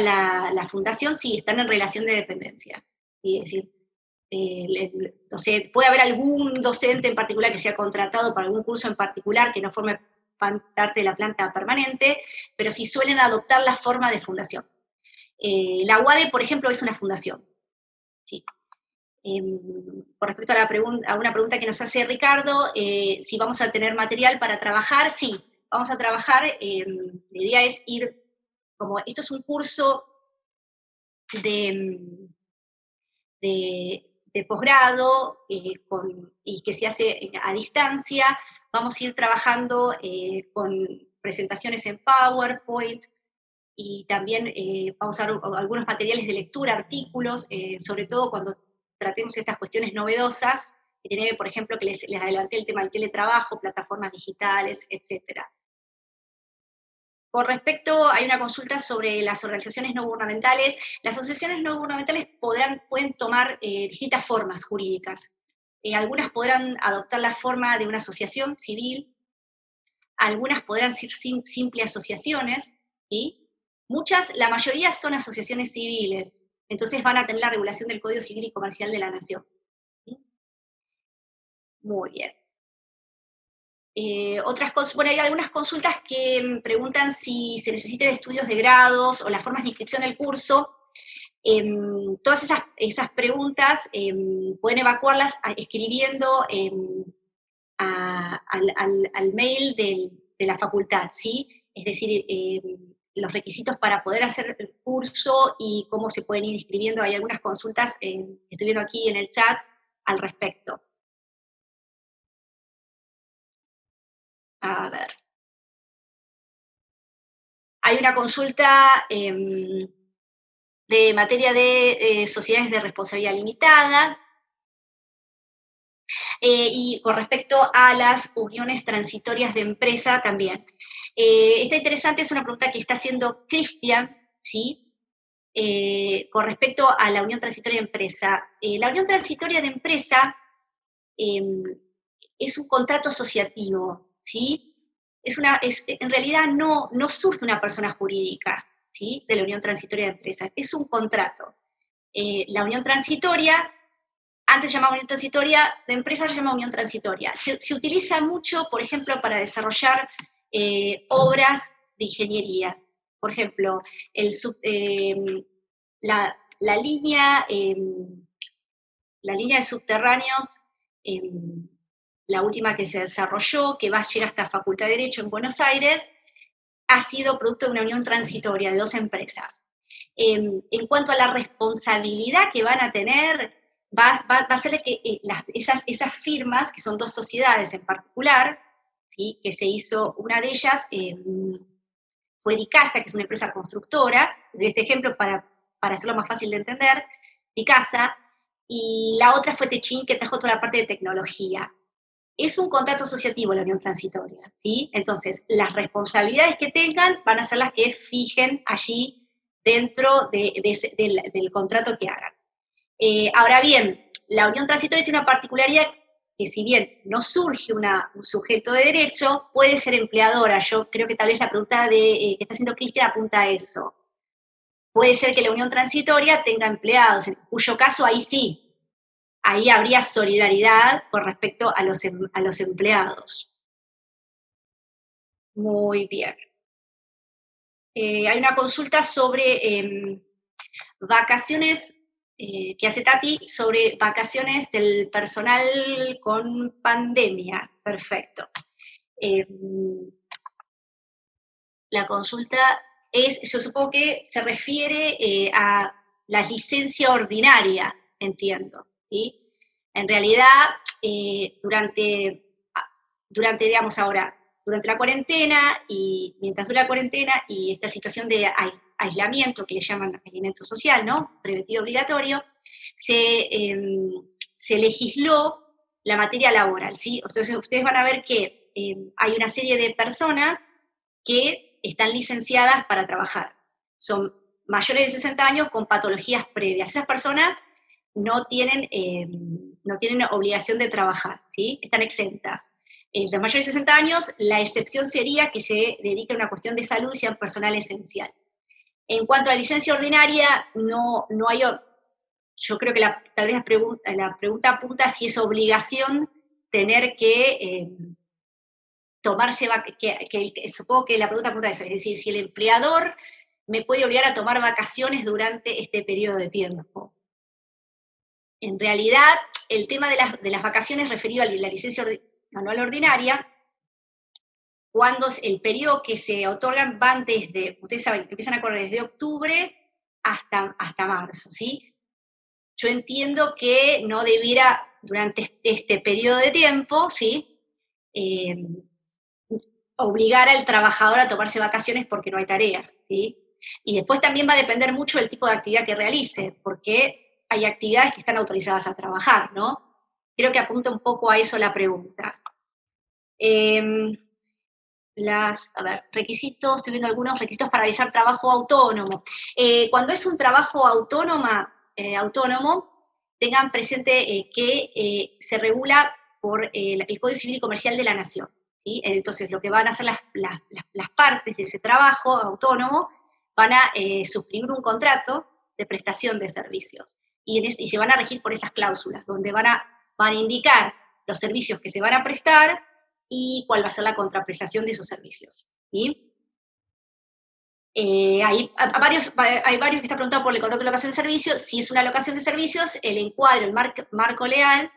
la fundación sí están en relación de dependencia. ¿Sí? Es decir, puede haber algún docente en particular que sea contratado para algún curso en particular que no forme parte de la planta permanente, pero sí suelen adoptar la forma de fundación. La UADE, por ejemplo, es una fundación. Sí. Con respecto a una pregunta que nos hace Ricardo, si vamos a tener material para trabajar, sí, vamos a trabajar. La idea es como esto es un curso de posgrado y que se hace a distancia, vamos a ir trabajando con presentaciones en PowerPoint, y también vamos a ver algunos materiales de lectura, artículos, sobre todo cuando tratemos estas cuestiones novedosas, que tiene, por ejemplo, que les adelanté el tema del teletrabajo, plataformas digitales, etcétera. Con respecto, hay una consulta sobre las organizaciones no gubernamentales. Las asociaciones no gubernamentales pueden tomar distintas formas jurídicas. Algunas podrán adoptar la forma de una asociación civil, algunas podrán ser simples asociaciones, ¿sí? La mayoría son asociaciones civiles, entonces van a tener la regulación del Código Civil y Comercial de la Nación. ¿Sí? Muy bien. Bueno, hay algunas consultas que preguntan si se necesitan estudios de grados o las formas de inscripción al curso. Todas esas preguntas pueden evacuarlas escribiendo al mail de la facultad, ¿sí? Es decir, los requisitos para poder hacer el curso y cómo se pueden ir inscribiendo. Hay algunas consultas que estoy viendo aquí en el chat al respecto. A ver. Hay una consulta de materia de sociedades de responsabilidad limitada, y con respecto a las uniones transitorias de empresa también. Está interesante, es una pregunta que está haciendo Cristian, ¿sí? Con respecto a la unión transitoria de empresa. La unión transitoria de empresa es un contrato asociativo, ¿sí? En realidad no surge una persona jurídica, ¿sí? De la unión transitoria de empresa, es un contrato. La unión transitoria, antes se llamaba unión transitoria de empresa, se llama unión transitoria. Se utiliza mucho, por ejemplo, para desarrollar obras de ingeniería. Por ejemplo, la línea de subterráneos, la última que se desarrolló, que va a llegar hasta Facultad de Derecho en Buenos Aires, ha sido producto de una unión transitoria de dos empresas. En cuanto a la responsabilidad que van a tener, va a ser que esas firmas, que son dos sociedades en particular, ¿sí? Que se hizo, una de ellas fue Dicasa, que es una empresa constructora, de este ejemplo para hacerlo más fácil de entender, Dicasa, y la otra fue Techin, que trajo toda la parte de tecnología. Es un contrato asociativo la unión transitoria, ¿sí? Entonces, las responsabilidades que tengan van a ser las que fijen allí dentro del contrato que hagan. Ahora bien, la unión transitoria tiene una particularidad que si bien no surge un sujeto de derecho, puede ser empleadora. Yo creo que tal vez la pregunta que está haciendo Cristian apunta a eso. Puede ser que la unión transitoria tenga empleados, en cuyo caso ahí sí, ahí habría solidaridad con respecto a los empleados. Muy bien. Hay una consulta sobre vacaciones, que hace Tati, sobre vacaciones del personal con pandemia. Perfecto. La consulta yo supongo que se refiere a la licencia ordinaria, entiendo, ¿sí? En realidad, digamos ahora, durante la cuarentena y mientras dura la cuarentena y esta situación de aislamiento, que le llaman aislamiento social, ¿no? Preventivo obligatorio, se legisló la materia laboral, ¿sí? Entonces ustedes van a ver que hay una serie de personas que están licenciadas para trabajar. Son mayores de 60 años con patologías previas. Esas personas no tienen obligación de trabajar, ¿sí? Están exentas. Los mayores de 60 años, la excepción sería que se dediquen a una cuestión de salud y sean personal esencial. En cuanto a la licencia ordinaria, no hay. Yo creo que tal vez la pregunta apunta si es obligación tener que tomarse, supongo que la pregunta apunta a eso, es decir, si el empleador me puede obligar a tomar vacaciones durante este periodo de tiempo. En realidad, el tema de las vacaciones referido a la licencia anual ordinaria, cuando el periodo que se otorgan van desde, ustedes saben, empiezan a correr desde octubre hasta marzo, ¿sí? Yo entiendo que no debiera, durante este periodo de tiempo, ¿sí? Obligar al trabajador a tomarse vacaciones porque no hay tarea, ¿sí? Y después también va a depender mucho del tipo de actividad que realice, porque hay actividades que están autorizadas a trabajar, ¿no? Creo que apunta un poco a eso la pregunta. Requisitos, estoy viendo algunos requisitos para realizar trabajo autónomo. Cuando es un trabajo autónomo, tengan presente que se regula por el Código Civil y Comercial de la Nación, ¿sí? Entonces, lo que van a hacer las partes de ese trabajo autónomo, van a suscribir un contrato de prestación de servicios, y se van a regir por esas cláusulas, donde van a indicar los servicios que se van a prestar y cuál va a ser la contraprestación de esos servicios, ¿sí? Hay varios que están preguntando por el contrato de locación de servicios. Si es una locación de servicios, el encuadro, el marco legal,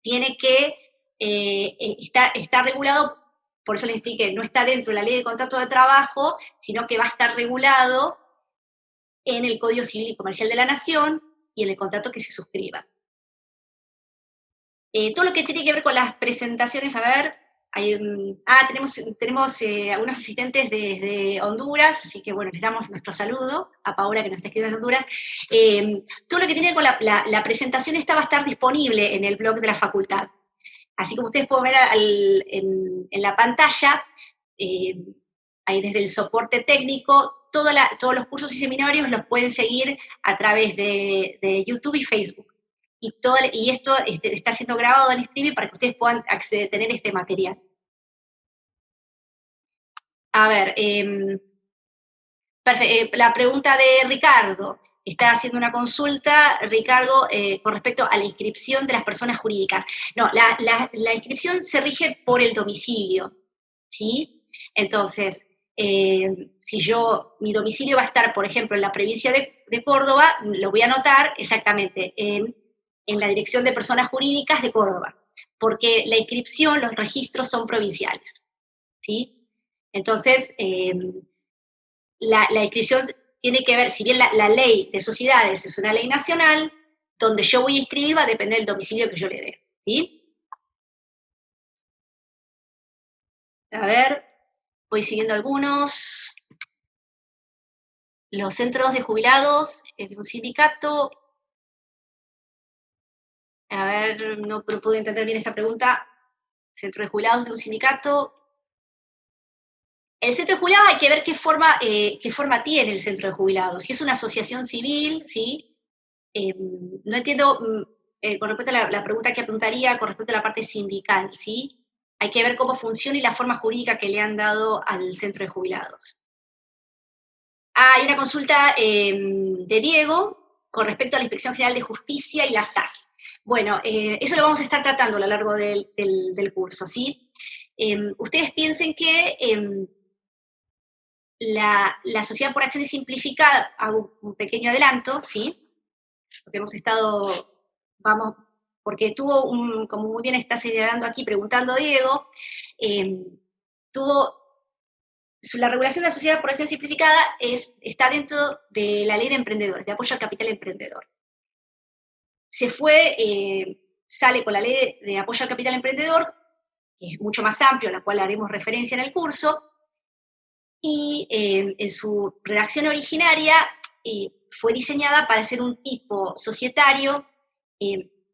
tiene que estar regulado, por eso les expliqué, no está dentro de la ley de contrato de trabajo, sino que va a estar regulado en el Código Civil y Comercial de la Nación y en el contrato que se suscriba. Todo lo que tiene que ver con las presentaciones, a ver, tenemos algunos asistentes desde Honduras, así que bueno, les damos nuestro saludo a Paola, que nos está escribiendo en Honduras. Todo lo que tiene que ver con la presentación esta va a estar disponible en el blog de la facultad. Así como ustedes pueden ver en la pantalla, ahí desde el soporte técnico, todos los cursos y seminarios los pueden seguir a través de YouTube y Facebook. Y esto está siendo grabado en streaming para que ustedes puedan tener este material. A ver, la pregunta de Ricardo. Está haciendo una consulta, Ricardo, con respecto a la inscripción de las personas jurídicas. No, la inscripción se rige por el domicilio, ¿sí? Entonces, si mi domicilio va a estar, por ejemplo, en la provincia de Córdoba, lo voy a anotar exactamente en la Dirección de Personas Jurídicas de Córdoba, porque la inscripción, los registros son provinciales, ¿sí? Entonces, la inscripción tiene que ver, si bien la ley de sociedades es una ley nacional, donde yo voy a inscribir va a depender del domicilio que yo le dé, ¿sí? A ver, voy siguiendo algunos. Los centros de jubilados de un sindicato. A ver, no pude entender bien esta pregunta. Centro de jubilados de un sindicato. El centro de jubilados hay que ver qué forma tiene el centro de jubilados. Si es una asociación civil, ¿sí? No entiendo, con respecto a la pregunta que apuntaría, con respecto a la parte sindical, ¿sí? Hay que ver cómo funciona y la forma jurídica que le han dado al centro de jubilados. Hay una consulta de Diego con respecto a la Inspección General de Justicia y la SAS. Bueno, eso lo vamos a estar tratando a lo largo del curso, ¿sí? Ustedes piensen que la sociedad por acciones simplificada, hago un pequeño adelanto, ¿sí? Porque porque tuvo como muy bien está señalando aquí, preguntando Diego, la regulación de la sociedad por acción simplificada está dentro de la ley de emprendedores, de apoyo al capital emprendedor. Sale con la ley de apoyo al capital emprendedor, que es mucho más amplio, a la cual haremos referencia en el curso, y en su redacción originaria fue diseñada para ser un tipo societario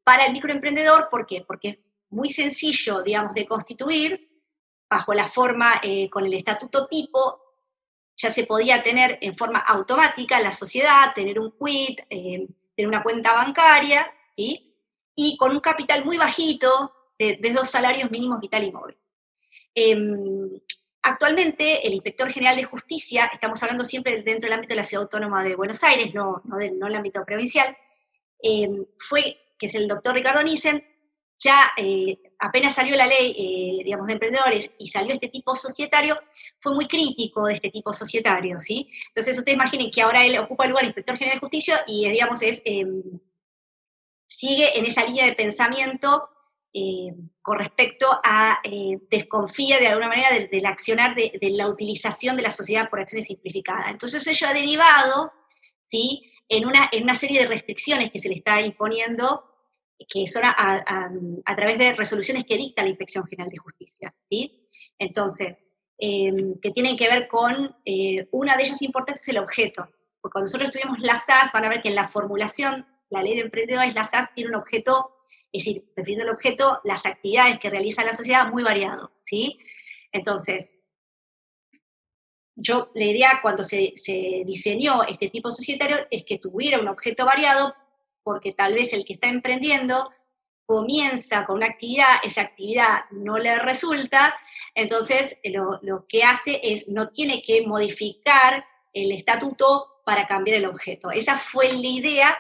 para el microemprendedor. ¿Por qué? Porque es muy sencillo, digamos, de constituir, bajo la forma, con el estatuto tipo, ya se podía tener en forma automática la sociedad, tener un quit, tener una cuenta bancaria, ¿sí? Y con un capital muy bajito, de 2 salarios mínimos vital y móvil. Actualmente, el Inspector General de Justicia, estamos hablando siempre dentro del ámbito de la Ciudad Autónoma de Buenos Aires, no el ámbito provincial, que es el doctor Ricardo Nissen, ya apenas salió la ley, digamos, de emprendedores y salió este tipo societario, fue muy crítico de este tipo societario, ¿sí? Entonces, ustedes imaginen que ahora él ocupa el lugar de Inspector General de Justicia y, digamos, sigue en esa línea de pensamiento con respecto a desconfía de alguna manera del accionar de la utilización de la sociedad por acciones simplificadas. Entonces ello ha derivado, ¿sí?, en una serie de restricciones que se le está imponiendo, que son a través de resoluciones que dicta la Inspección General de Justicia, ¿sí? Entonces, que tienen que ver con, una de ellas importante es el objeto, porque cuando nosotros estudiamos la SAS van a ver que en la formulación, la ley de emprendedores, la SAS tiene un objeto, es decir, refiriendo al objeto, las actividades que realiza la sociedad muy variado, ¿sí? Entonces, la idea cuando se diseñó este tipo societario es que tuviera un objeto variado, porque tal vez el que está emprendiendo comienza con una actividad, esa actividad no le resulta, entonces lo que hace es, no tiene que modificar el estatuto para cambiar el objeto. Esa fue la idea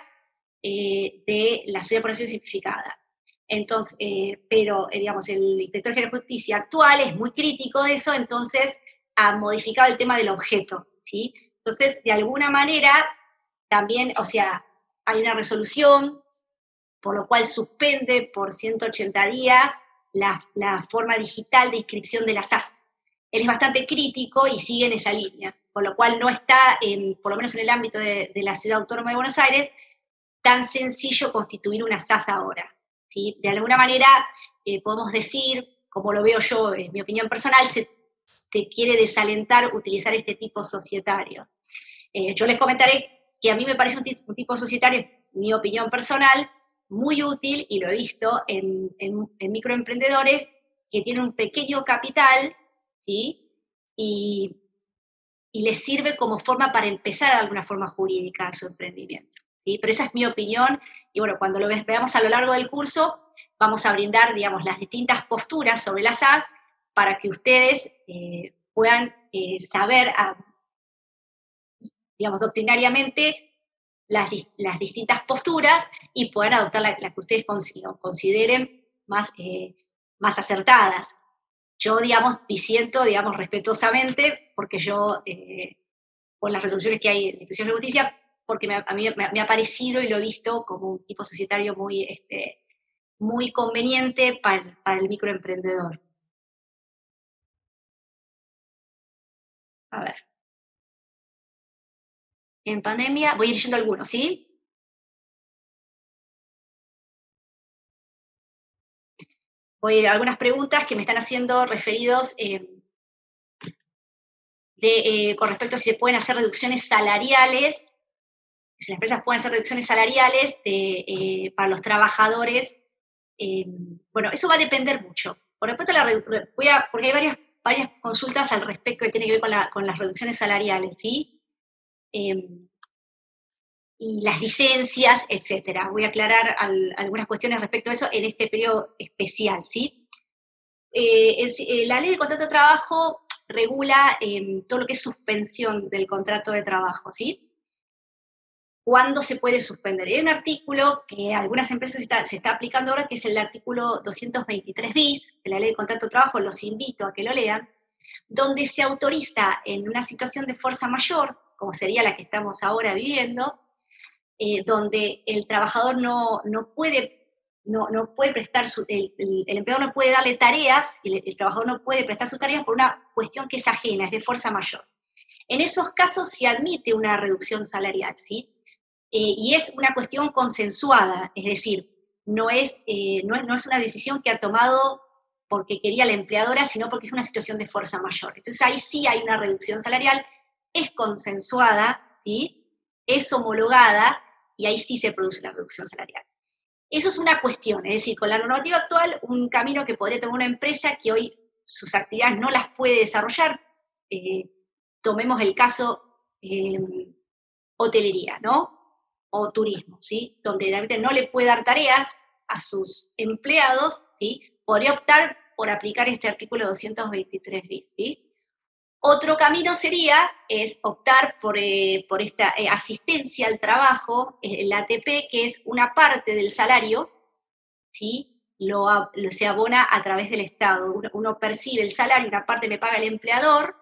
de la sociedad por acción simplificada. Entonces, pero, digamos, el inspector general de justicia actual es muy crítico de eso, entonces ha modificado el tema del objeto, ¿sí? Entonces, de alguna manera, también, o sea, hay una resolución, por lo cual suspende por 180 días la forma digital de inscripción de las SAS. Él es bastante crítico y sigue en esa línea, por lo cual no está, por lo menos en el ámbito de la Ciudad Autónoma de Buenos Aires, tan sencillo constituir una SAS ahora, ¿sí? De alguna manera, podemos decir, como lo veo yo, en mi opinión personal, se quiere desalentar utilizar este tipo societario. Yo les comentaré que a mí me parece un tipo societario, mi opinión personal, muy útil, y lo he visto en microemprendedores que tienen un pequeño capital, ¿sí? Y les sirve como forma para empezar de alguna forma jurídica a su emprendimiento, ¿sí? Pero esa es mi opinión, y bueno, cuando lo veamos a lo largo del curso, vamos a brindar, digamos, las distintas posturas sobre las SAS para que ustedes puedan saber, digamos, doctrinariamente, las distintas posturas y puedan adoptar la que ustedes consideren más, más acertadas. Yo, digamos, disiento, digamos, respetuosamente, porque yo, con las resoluciones que hay de prisión de justicia, porque a mí me ha parecido y lo he visto como un tipo societario muy, muy conveniente para el microemprendedor. A ver. En pandemia, voy a ir leyendo algunos, ¿sí? Voy a algunas preguntas que me están haciendo referidos con respecto a si se pueden hacer reducciones salariales, si las empresas pueden hacer reducciones salariales para los trabajadores. Bueno, eso va a depender mucho. Por respecto a porque hay varias consultas al respecto que tienen que ver con las reducciones salariales, ¿sí? Y las licencias, etcétera. Voy a aclarar algunas cuestiones respecto a eso en este periodo especial, ¿sí? La ley de contrato de trabajo regula todo lo que es suspensión del contrato de trabajo, ¿sí? ¿Cuándo se puede suspender? Hay un artículo que a algunas empresas se está aplicando ahora, que es el artículo 223 bis de la ley de contrato de trabajo, los invito a que lo lean, donde se autoriza en una situación de fuerza mayor, como sería la que estamos ahora viviendo, donde el trabajador no puede prestar, el empleador no puede darle tareas, y el trabajador no puede prestar sus tareas por una cuestión que es ajena, es de fuerza mayor. En esos casos se admite una reducción salarial, ¿sí? Y es una cuestión consensuada, es decir, no es una decisión que ha tomado porque quería la empleadora, sino porque es una situación de fuerza mayor. Entonces ahí sí hay una reducción salarial, es consensuada, ¿sí? Es homologada, y ahí sí se produce la reducción salarial. Eso es una cuestión, es decir, con la normativa actual, un camino que podría tomar una empresa que hoy sus actividades no las puede desarrollar, tomemos el caso hotelería, ¿no? O turismo, ¿sí? Donde realmente no le puede dar tareas a sus empleados, ¿sí? Podría optar por aplicar este artículo 223 bis, ¿sí? Otro camino es optar por esta asistencia al trabajo, el ATP, que es una parte del salario, ¿sí? Se abona a través del Estado. Uno percibe el salario, una parte me paga el empleador,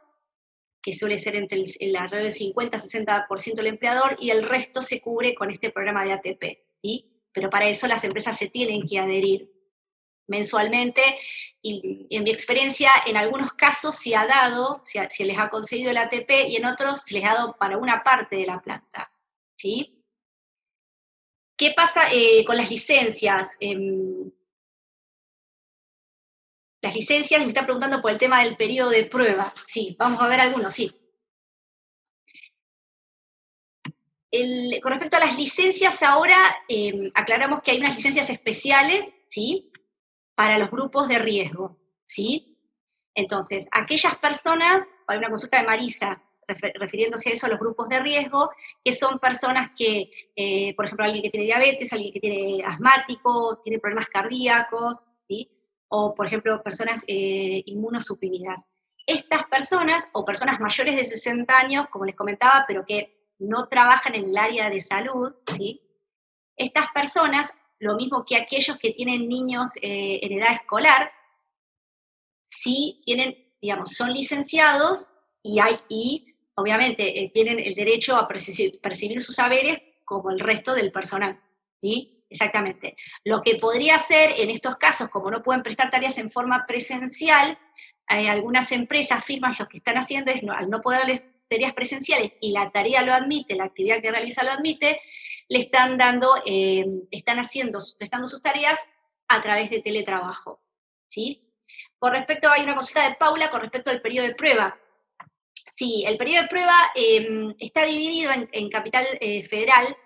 que suele ser entre alrededor del 50-60% el empleador, y el resto se cubre con este programa de ATP, ¿sí? Pero para eso las empresas se tienen que adherir mensualmente, y en mi experiencia, en algunos casos se ha dado, se les ha concedido el ATP, y en otros se les ha dado para una parte de la planta, ¿sí? ¿Qué pasa con las licencias? Las licencias, me están preguntando por el tema del periodo de prueba. Sí, vamos a ver algunos, sí. Con respecto a las licencias, ahora aclaramos que hay unas licencias especiales, ¿sí? Para los grupos de riesgo, ¿sí? Entonces, aquellas personas, hay una consulta de Marisa refiriéndose a eso, los grupos de riesgo, que son personas que, por ejemplo, alguien que tiene diabetes, alguien que tiene asmático, tiene problemas cardíacos, ¿sí? O, por ejemplo, personas inmunosuprimidas. Estas personas, o personas mayores de 60 años, como les comentaba, pero que no trabajan en el área de salud, ¿sí? Estas personas, lo mismo que aquellos que tienen niños en edad escolar, sí tienen, digamos, son licenciados y obviamente tienen el derecho a percibir sus saberes como el resto del personal, ¿sí? Exactamente. Lo que podría ser en estos casos, como no pueden prestar tareas en forma presencial, algunas empresas, firmas, lo que están haciendo es, al no poder darles tareas presenciales y la tarea lo admite, la actividad que realiza lo admite, le están dando, prestando sus tareas a través de teletrabajo, ¿sí? Con respecto, hay una consulta de Paula con respecto al periodo de prueba. Sí, el periodo de prueba está dividido en Capital Federal,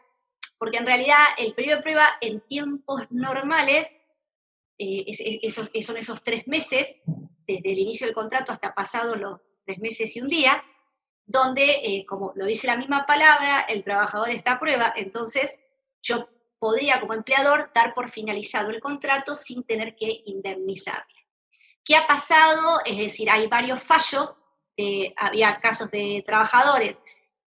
porque en realidad el periodo de prueba en tiempos normales son esos 3 meses, desde el inicio del contrato hasta pasados los 3 meses y un día, donde, como lo dice la misma palabra, el trabajador está a prueba, entonces yo podría como empleador dar por finalizado el contrato sin tener que indemnizarle. ¿Qué ha pasado? Es decir, hay varios fallos, había casos de trabajadores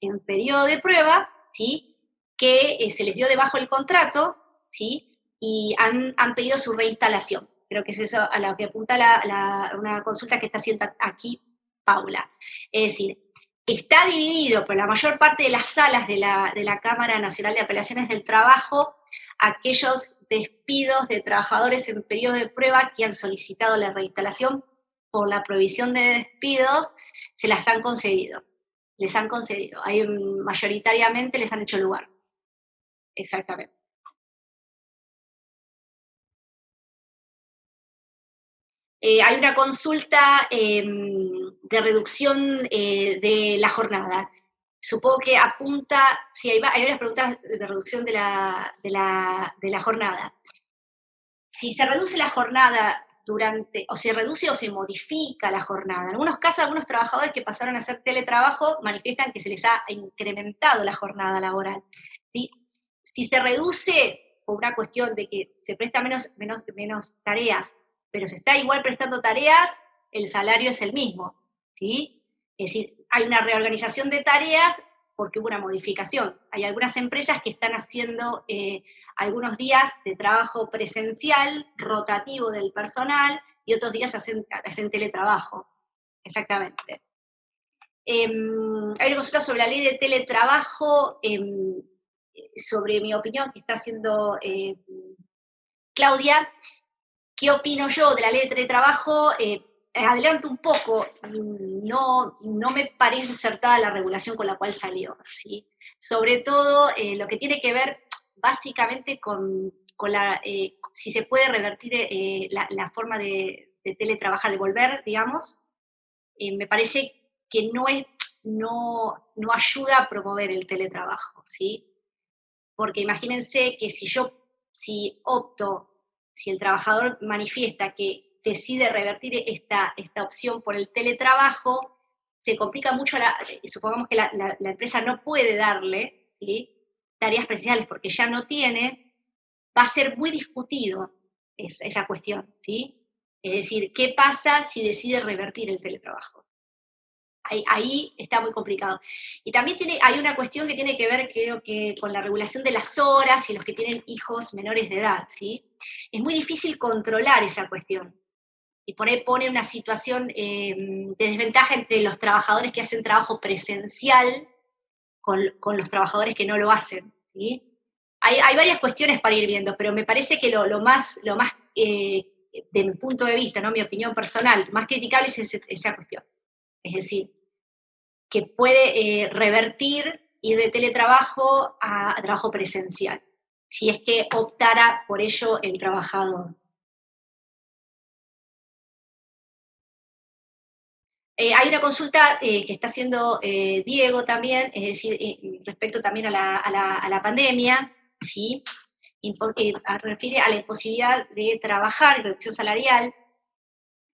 en periodo de prueba, ¿sí? Que se les dio debajo el contrato, ¿sí? Y han pedido su reinstalación. Creo que es eso a lo que apunta una consulta que está haciendo aquí Paula. Es decir, está dividido por la mayor parte de las salas de la Cámara Nacional de Apelaciones del Trabajo aquellos despidos de trabajadores en periodo de prueba que han solicitado la reinstalación por la prohibición de despidos, se las han concedido. Les han concedido. Mayoritariamente les han hecho lugar. Exactamente. Hay una consulta de reducción de la jornada. Supongo que apunta, sí, hay varias preguntas de reducción de la jornada. Si se reduce la jornada o se reduce o se modifica la jornada. En algunos casos, algunos trabajadores que pasaron a hacer teletrabajo manifiestan que se les ha incrementado la jornada laboral, ¿sí? Si se reduce por una cuestión de que se presta menos tareas, pero se está igual prestando tareas, el salario es el mismo, ¿sí? Es decir, hay una reorganización de tareas porque hubo una modificación. Hay algunas empresas que están haciendo algunos días de trabajo presencial, rotativo del personal, y otros días hacen teletrabajo. Exactamente. Hay una consulta sobre la ley de teletrabajo, sobre mi opinión que está haciendo Claudia. ¿Qué opino yo de la ley de teletrabajo? Adelanto un poco, no me parece acertada la regulación con la cual salió, ¿sí? Sobre todo lo que tiene que ver básicamente con si se puede revertir la forma de teletrabajar, de volver, digamos, me parece que no ayuda a promover el teletrabajo, ¿sí? Porque imagínense que si el trabajador manifiesta que decide revertir esta opción por el teletrabajo, se complica mucho, supongamos que la empresa no puede darle, ¿sí?, tareas presenciales porque ya no tiene, va a ser muy discutido esa cuestión, ¿sí? Es decir, ¿qué pasa si decide revertir el teletrabajo? Ahí está muy complicado. Y también hay una cuestión que tiene que ver, creo que, con la regulación de las horas y los que tienen hijos menores de edad, ¿sí? Es muy difícil controlar esa cuestión. Y por ahí pone una situación de desventaja entre los trabajadores que hacen trabajo presencial con los trabajadores que no lo hacen, ¿sí? Hay varias cuestiones para ir viendo, pero me parece que lo más de mi punto de vista, ¿no?, mi opinión personal, más criticable es esa cuestión. Es decir, que puede revertir, ir de teletrabajo a trabajo presencial, si es que optara por ello el trabajador. Hay una consulta que está haciendo Diego también, es decir, respecto también a la pandemia, ¿sí? Refiere a la imposibilidad de trabajar y reducción salarial.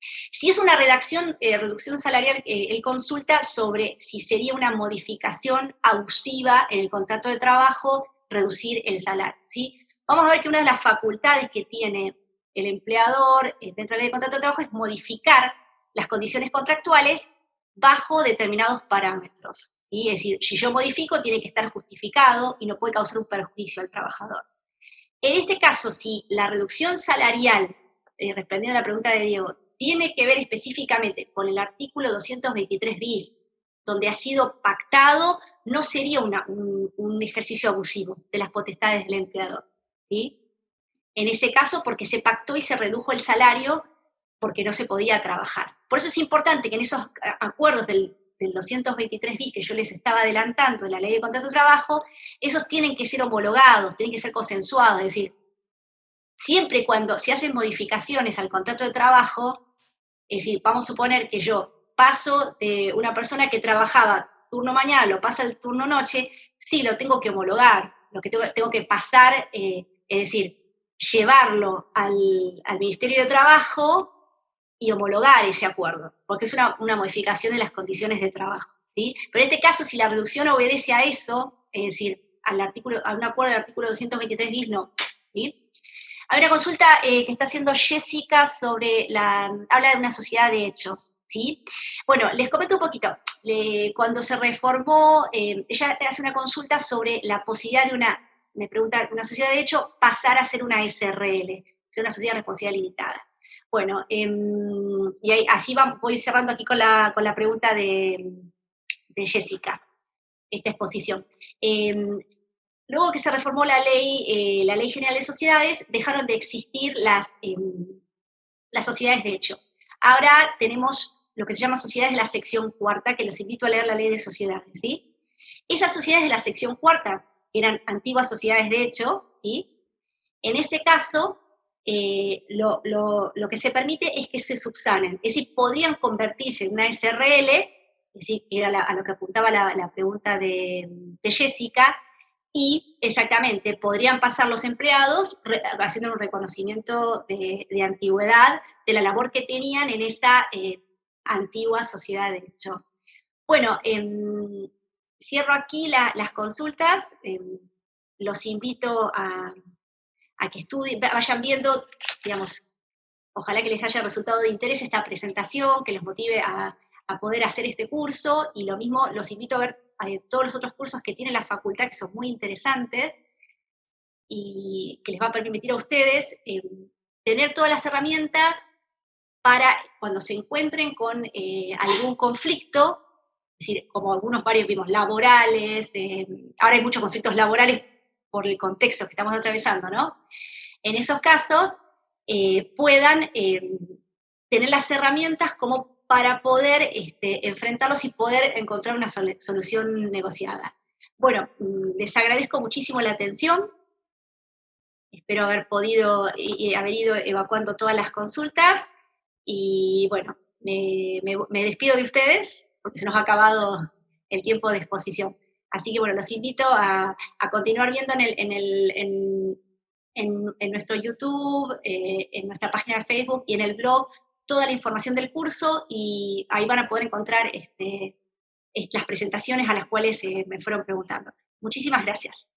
Si es una reducción salarial, él consulta sobre si sería una modificación abusiva en el contrato de trabajo reducir el salario, ¿sí? Vamos a ver que una de las facultades que tiene el empleador dentro del contrato de trabajo es modificar las condiciones contractuales bajo determinados parámetros, ¿sí? Es decir, si yo modifico, tiene que estar justificado y no puede causar un perjuicio al trabajador. En este caso, si la reducción salarial, respondiendo a la pregunta de Diego, tiene que ver específicamente con el artículo 223 bis, donde ha sido pactado, no sería un ejercicio abusivo de las potestades del empleador, ¿sí? En ese caso, porque se pactó y se redujo el salario porque no se podía trabajar. Por eso es importante que en esos acuerdos del 223 bis que yo les estaba adelantando en la ley de contrato de trabajo, esos tienen que ser homologados, tienen que ser consensuados, es decir, siempre y cuando se hacen modificaciones al contrato de trabajo, es decir, vamos a suponer que yo paso de una persona que trabajaba turno mañana, lo pasa al turno noche, sí, lo tengo que homologar, lo que tengo que pasar, es decir, llevarlo al Ministerio de Trabajo y homologar ese acuerdo, porque es una modificación de las condiciones de trabajo, ¿sí? Pero en este caso, si la reducción obedece a eso, es decir, a un acuerdo del artículo 223 bis, no, ¿sí? Hay una consulta que está haciendo Jessica habla de una sociedad de hechos, ¿sí? Bueno, les comento un poquito. Cuando se reformó, ella hace una consulta sobre la posibilidad de me pregunta, una sociedad de hecho pasar a ser una SRL, ser una sociedad de responsabilidad limitada. Bueno, y así voy cerrando aquí con la pregunta de Jessica, esta exposición. Luego que se reformó la Ley General de Sociedades, dejaron de existir las sociedades de hecho. Ahora tenemos lo que se llama sociedades de la sección cuarta, que los invito a leer la Ley de Sociedades, ¿sí? Esas sociedades de la sección cuarta eran antiguas sociedades de hecho, ¿sí? En ese caso, lo que se permite es que se subsanen, es decir, podrían convertirse en una SRL, es decir, era a lo que apuntaba la pregunta de Jessica, y exactamente, podrían pasar los empleados haciendo un reconocimiento de antigüedad de la labor que tenían en esa antigua sociedad de hecho. Bueno, cierro aquí las consultas, los invito a que estudien, vayan viendo, digamos, ojalá que les haya resultado de interés esta presentación, que los motive a poder hacer este curso, y lo mismo los invito a ver todos los otros cursos que tiene la facultad, que son muy interesantes, y que les va a permitir a ustedes tener todas las herramientas para cuando se encuentren con algún conflicto, es decir, como varios vimos, laborales, ahora hay muchos conflictos laborales por el contexto que estamos atravesando, ¿no? En esos casos puedan tener las herramientas como para poder enfrentarlos y poder encontrar una solución negociada. Bueno, les agradezco muchísimo la atención, espero haber podido y haber ido evacuando todas las consultas, y bueno, me despido de ustedes, porque se nos ha acabado el tiempo de exposición. Así que bueno, los invito a continuar viendo en nuestro YouTube, en nuestra página de Facebook y en el blog toda la información del curso, y ahí van a poder encontrar las presentaciones a las cuales me fueron preguntando. Muchísimas gracias.